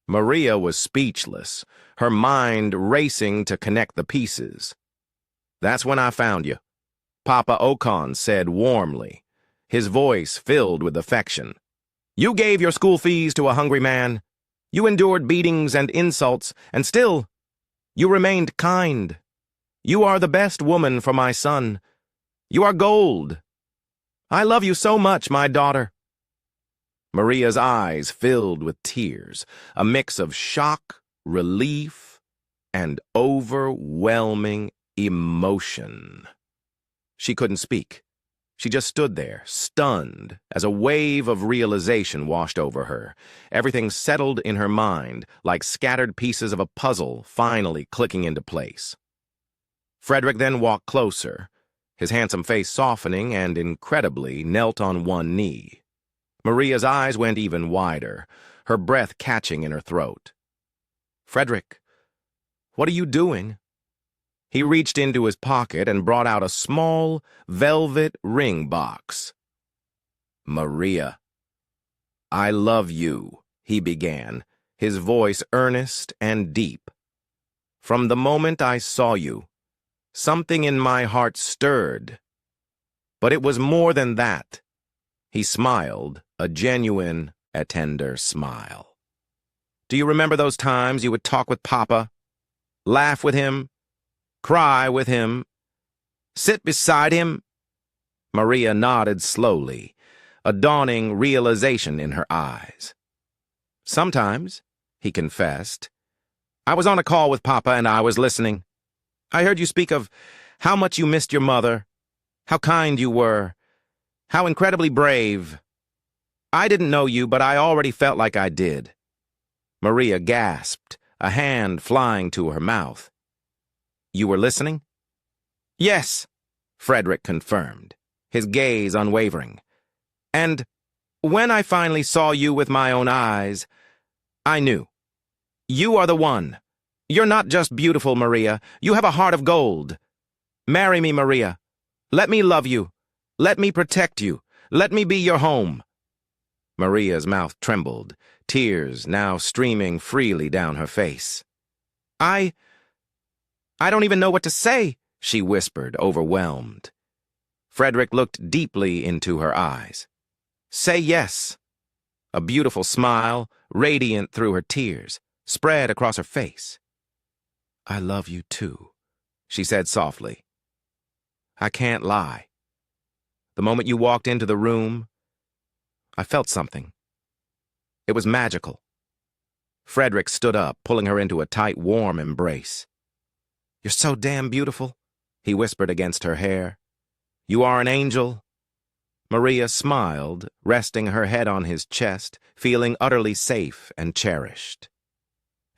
Maria was speechless, her mind racing to connect the pieces. "That's when I found you," Papa Ocon said warmly, his voice filled with affection. "You gave your school fees to a hungry man. You endured beatings and insults, and still, you remained kind. You are the best woman for my son. You are gold. I love you so much, my daughter." Maria's eyes filled with tears, a mix of shock, relief, and overwhelming emotion. She couldn't speak. She just stood there, stunned, as a wave of realization washed over her. Everything settled in her mind, like scattered pieces of a puzzle finally clicking into place. Frederick then walked closer, his handsome face softening and, incredibly, knelt on one knee. Maria's eyes went even wider, her breath catching in her throat. "Frederick, what are you doing?" He reached into his pocket and brought out a small, velvet ring box. "Maria, I love you," he began, his voice earnest and deep. "From the moment I saw you, something in my heart stirred. But it was more than that." He smiled, a genuine, a tender smile. "Do you remember those times you would talk with Papa, laugh with him, cry with him, sit beside him?" Maria nodded slowly, a dawning realization in her eyes. "Sometimes," he confessed. "I was on a call with Papa and I was listening. I heard you speak of how much you missed your mother, how kind you were, how incredibly brave. I didn't know you, but I already felt like I did." Maria gasped, a hand flying to her mouth. "You were listening?" "Yes," Frederick confirmed, his gaze unwavering. "And when I finally saw you with my own eyes, I knew. You are the one. You're not just beautiful, Maria. You have a heart of gold. Marry me, Maria. Let me love you. Let me protect you. Let me be your home." Maria's mouth trembled, tears now streaming freely down her face. I don't even know what to say," she whispered, overwhelmed. Frederick looked deeply into her eyes. "Say yes." A beautiful smile, radiant through her tears, spread across her face. "I love you too," she said softly. "I can't lie. The moment you walked into the room, I felt something. It was magical." Frederick stood up, pulling her into a tight, warm embrace. "You're so damn beautiful," he whispered against her hair. "You are an angel." Maria smiled, resting her head on his chest, feeling utterly safe and cherished.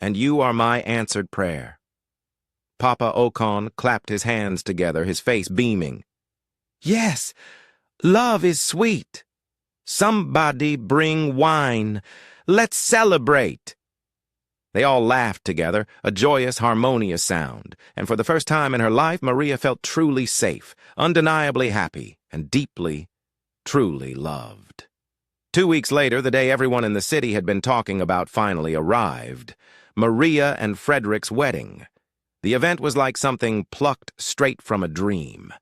"And you are my answered prayer." Papa Ocon clapped his hands together, his face beaming. "Yes, love is sweet. Somebody bring wine. Let's celebrate." They all laughed together, a joyous, harmonious sound, and for the first time in her life, Maria felt truly safe, undeniably happy, and deeply, truly loved. 2 weeks later, the day everyone in the city had been talking about finally arrived: Maria and Frederick's wedding. The event was like something plucked straight from a dream.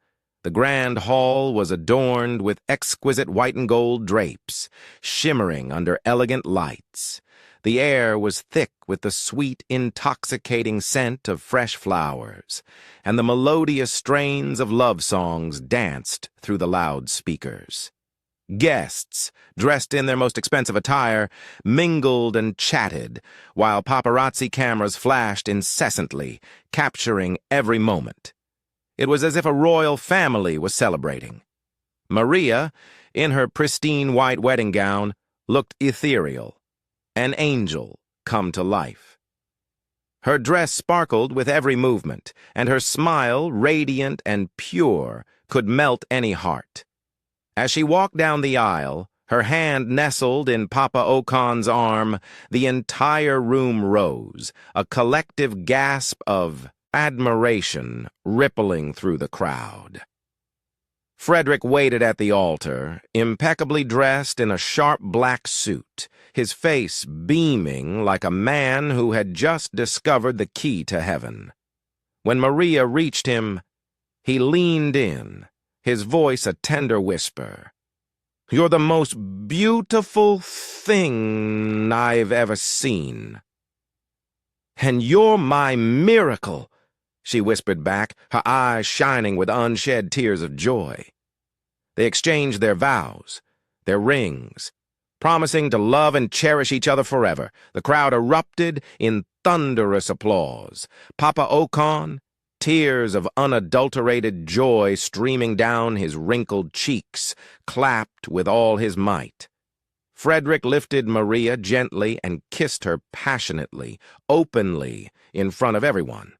The grand hall was adorned with exquisite white and gold drapes, shimmering under elegant lights. The air was thick with the sweet, intoxicating scent of fresh flowers, and the melodious strains of love songs danced through the loudspeakers. Guests, dressed in their most expensive attire, mingled and chatted, while paparazzi cameras flashed incessantly, capturing every moment. It was as if a royal family was celebrating. Maria, in her pristine white wedding gown, looked ethereal, an angel come to life. Her dress sparkled with every movement, and her smile, radiant and pure, could melt any heart. As she walked down the aisle, her hand nestled in Papa Ocon's arm, the entire room rose, a collective gasp of admiration rippling through the crowd. Frederick waited at the altar, impeccably dressed in a sharp black suit, his face beaming like a man who had just discovered the key to heaven. When Maria reached him, he leaned in, his voice a tender whisper. "You're the most beautiful thing I've ever seen." "And you're my miracle," she whispered back, her eyes shining with unshed tears of joy. They exchanged their vows, their rings, promising to love and cherish each other forever. The crowd erupted in thunderous applause. Papa Ocon, tears of unadulterated joy streaming down his wrinkled cheeks, clapped with all his might. Frederick lifted Maria gently and kissed her passionately, openly, in front of everyone.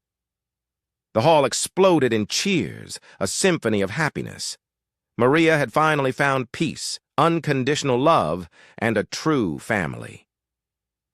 The hall exploded in cheers, a symphony of happiness. Maria had finally found peace, unconditional love, and a true family.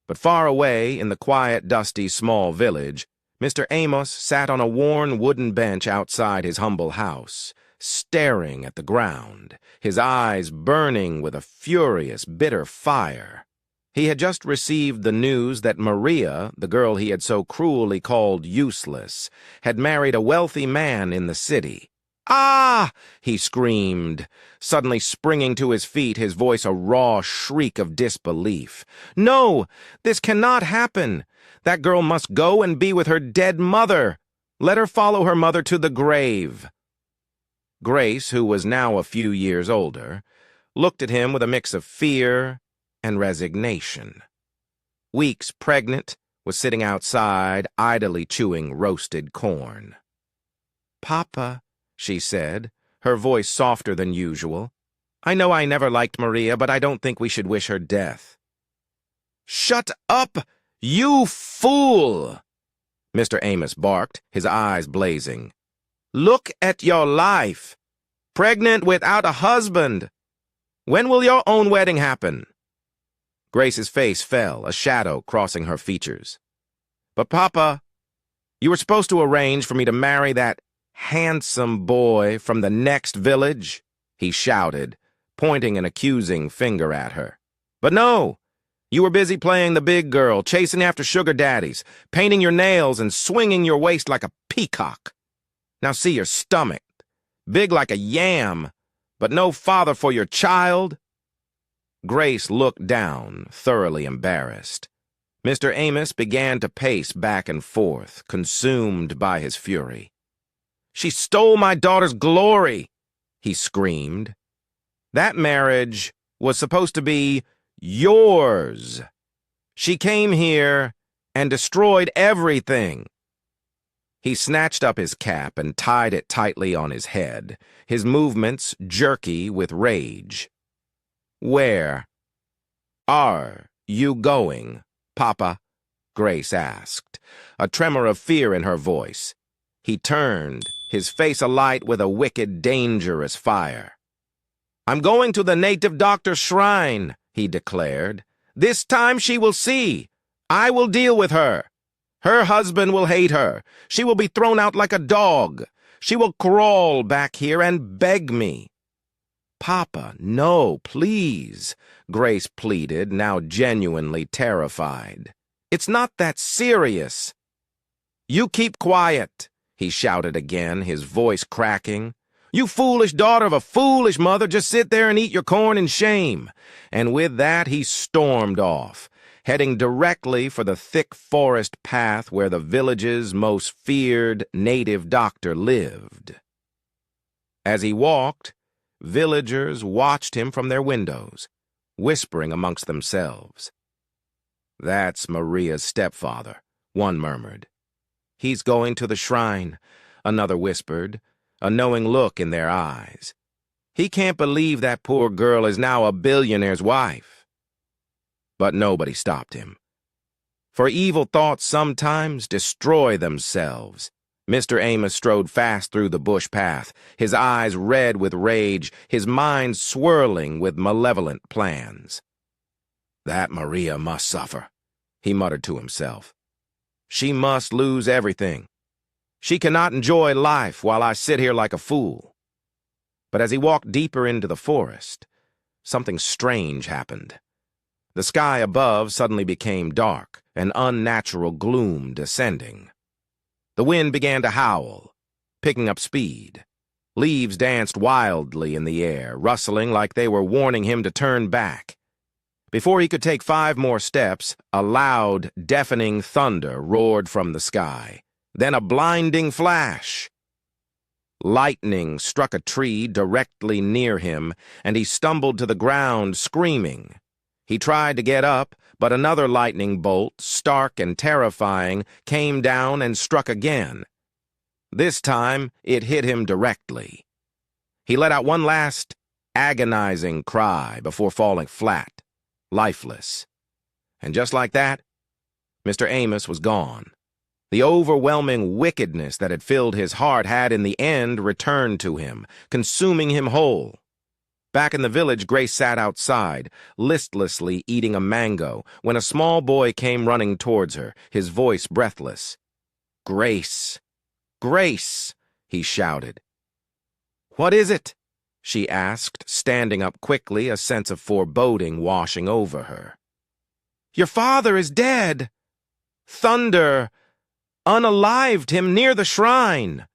But far away in the quiet, dusty, small village, Mr. Amos sat on a worn wooden bench outside his humble house, staring at the ground, his eyes burning with a furious, bitter fire. He had just received the news that Maria, the girl he had so cruelly called useless, had married a wealthy man in the city. "Ah!" he screamed, suddenly springing to his feet, his voice a raw shriek of disbelief. "No! This cannot happen! That girl must go and be with her dead mother! Let her follow her mother to the grave!" Grace, who was now a few years older, looked at him with a mix of fear and resignation. Weeks pregnant, was sitting outside, idly chewing roasted corn. "Papa," she said, her voice softer than usual, "I know I never liked Maria, but I don't think we should wish her death." "Shut up, you fool!" Mr. Amos barked, his eyes blazing. "Look at your life. Pregnant without a husband. When will your own wedding happen?" Grace's face fell, a shadow crossing her features. "But, Papa, you were supposed to arrange for me to marry that handsome boy from the next village," he shouted, pointing an accusing finger at her. "But no! You were busy playing the big girl, chasing after sugar daddies, painting your nails and swinging your waist like a peacock. Now see your stomach, big like a yam, but no father for your child." Grace looked down, thoroughly embarrassed. Mr. Amos began to pace back and forth, consumed by his fury. "She stole my daughter's glory," he screamed. "That marriage was supposed to be yours. She came here and destroyed everything." He snatched up his cap and tied it tightly on his head, his movements jerky with rage. "Where are you going, Papa?" Grace asked, a tremor of fear in her voice. He turned, his face alight with a wicked, dangerous fire. "I'm going to the native doctor's shrine," he declared. "This time she will see. I will deal with her. Her husband will hate her. She will be thrown out like a dog. She will crawl back here and beg me." "Papa, no, please," Grace pleaded, now genuinely terrified. "It's not that serious." "You keep quiet," he shouted again, his voice cracking. "You foolish daughter of a foolish mother, just sit there and eat your corn in shame." And with that he stormed off, heading directly for the thick forest path where the village's most feared native doctor lived. As he walked, villagers watched him from their windows, whispering amongst themselves. "That's Maria's stepfather," one murmured. "He's going to the shrine," another whispered, a knowing look in their eyes. "He can't believe that poor girl is now a billionaire's wife." But nobody stopped him. For evil thoughts sometimes destroy themselves. Mr. Amos strode fast through the bush path, his eyes red with rage, his mind swirling with malevolent plans. "That Maria must suffer," he muttered to himself. "She must lose everything. She cannot enjoy life while I sit here like a fool." But as he walked deeper into the forest, something strange happened. The sky above suddenly became dark, an unnatural gloom descending. The wind began to howl, picking up speed. Leaves danced wildly in the air, rustling like they were warning him to turn back. Before he could take 5 more steps, a loud, deafening thunder roared from the sky. Then a blinding flash. Lightning struck a tree directly near him, and he stumbled to the ground, screaming. He tried to get up, but another lightning bolt, stark and terrifying, came down and struck again. This time, it hit him directly. He let out one last, agonizing cry before falling flat, lifeless. And just like that, Mr. Amos was gone. The overwhelming wickedness that had filled his heart had in the end returned to him, consuming him whole. Back in the village, Grace sat outside, listlessly eating a mango, when a small boy came running towards her, his voice breathless. "Grace! Grace!" he shouted. "What is it?" she asked, standing up quickly, a sense of foreboding washing over her. "Your father is dead! Thunder unalived him near the shrine!"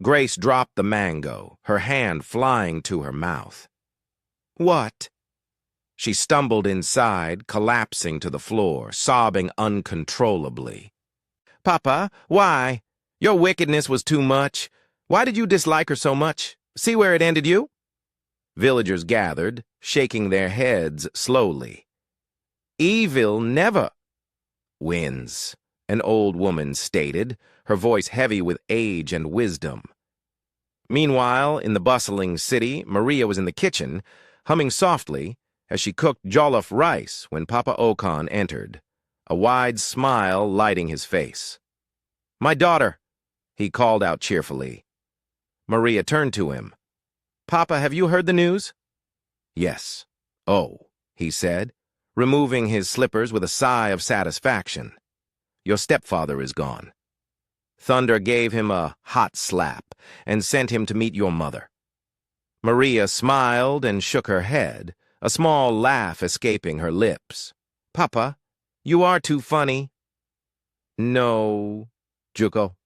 Grace dropped the mango, her hand flying to her mouth. "What?" She stumbled inside, collapsing to the floor, sobbing uncontrollably. "Papa, why? Your wickedness was too much. Why did you dislike her so much? See where it ended you?" Villagers gathered, shaking their heads slowly. "Evil never wins," an old woman stated, her voice heavy with age and wisdom. Meanwhile, in the bustling city, Maria was in the kitchen, humming softly as she cooked jollof rice when Papa Okan entered, a wide smile lighting his face. "My daughter," he called out cheerfully. Maria turned to him. "Papa, have you heard the news?" "Yes." "Oh," he said, removing his slippers with a sigh of satisfaction. "Your stepfather is gone. Thunder gave him a hot slap and sent him to meet your mother." Maria smiled and shook her head, a small laugh escaping her lips. "Papa, you are too funny." "No, Juko."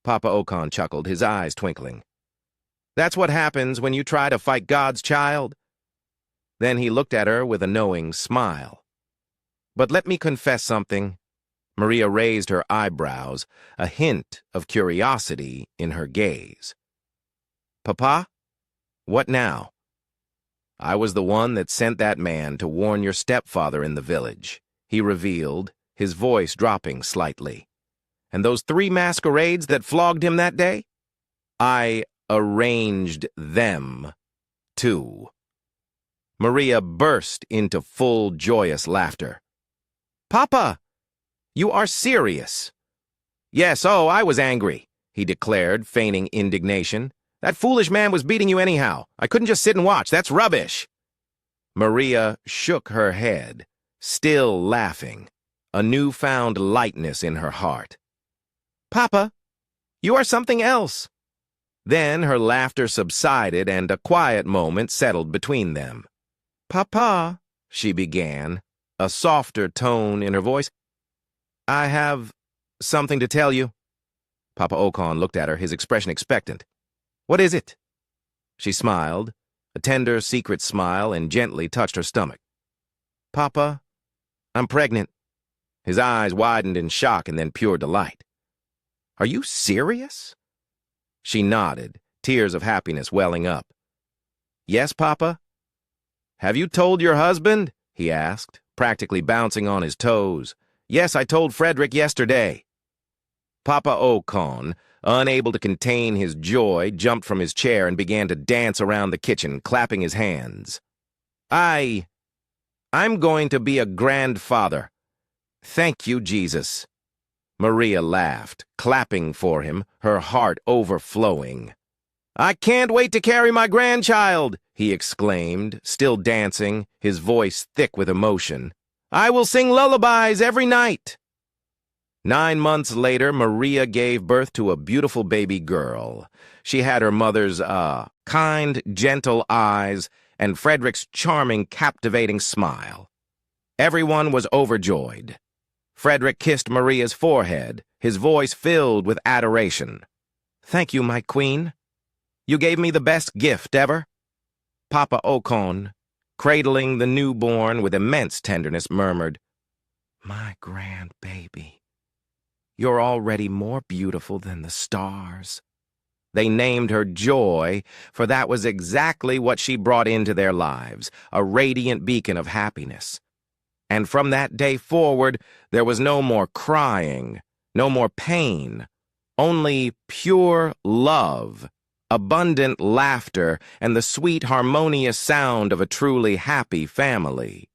Papa Okan chuckled, his eyes twinkling. "That's what happens when you try to fight God's child." Then he looked at her with a knowing smile. "But let me confess something." Maria raised her eyebrows, a hint of curiosity in her gaze. "Papa? What now?" "I was the one that sent that man to warn your stepfather in the village," he revealed, his voice dropping slightly. And those 3 masquerades that flogged him that day? I arranged them, too. Maria burst into full, joyous laughter. Papa, you are serious. Yes, oh, I was angry, he declared, feigning indignation. That foolish man was beating you anyhow. I couldn't just sit and watch. That's rubbish. Maria shook her head, still laughing, a newfound lightness in her heart. Papa, you are something else. Then her laughter subsided and a quiet moment settled between them. Papa, she began, a softer tone in her voice, I have something to tell you. Papa Ocon looked at her, his expression expectant. What is it? She smiled, a tender, secret smile, and gently touched her stomach. Papa, I'm pregnant. His eyes widened in shock and then pure delight. Are you serious? She nodded, tears of happiness welling up. Yes, Papa? Have you told your husband? He asked, practically bouncing on his toes. Yes, I told Frederick yesterday. Papa Ocon, unable to contain his joy, jumped from his chair and began to dance around the kitchen, clapping his hands. I'm going to be a grandfather. Thank you, Jesus. Maria laughed, clapping for him, her heart overflowing. I can't wait to carry my grandchild, he exclaimed, still dancing, his voice thick with emotion. I will sing lullabies every night. 9 months later, Maria gave birth to a beautiful baby girl. She had her mother's, kind, gentle eyes and Frederick's charming, captivating smile. Everyone was overjoyed. Frederick kissed Maria's forehead, his voice filled with adoration. Thank you, my queen. You gave me the best gift ever. Papa Ocon, cradling the newborn with immense tenderness, murmured, My grandbaby. You're already more beautiful than the stars. They named her Joy, for that was exactly what she brought into their lives, a radiant beacon of happiness. And from that day forward, there was no more crying, no more pain, only pure love, abundant laughter, and the sweet, harmonious sound of a truly happy family.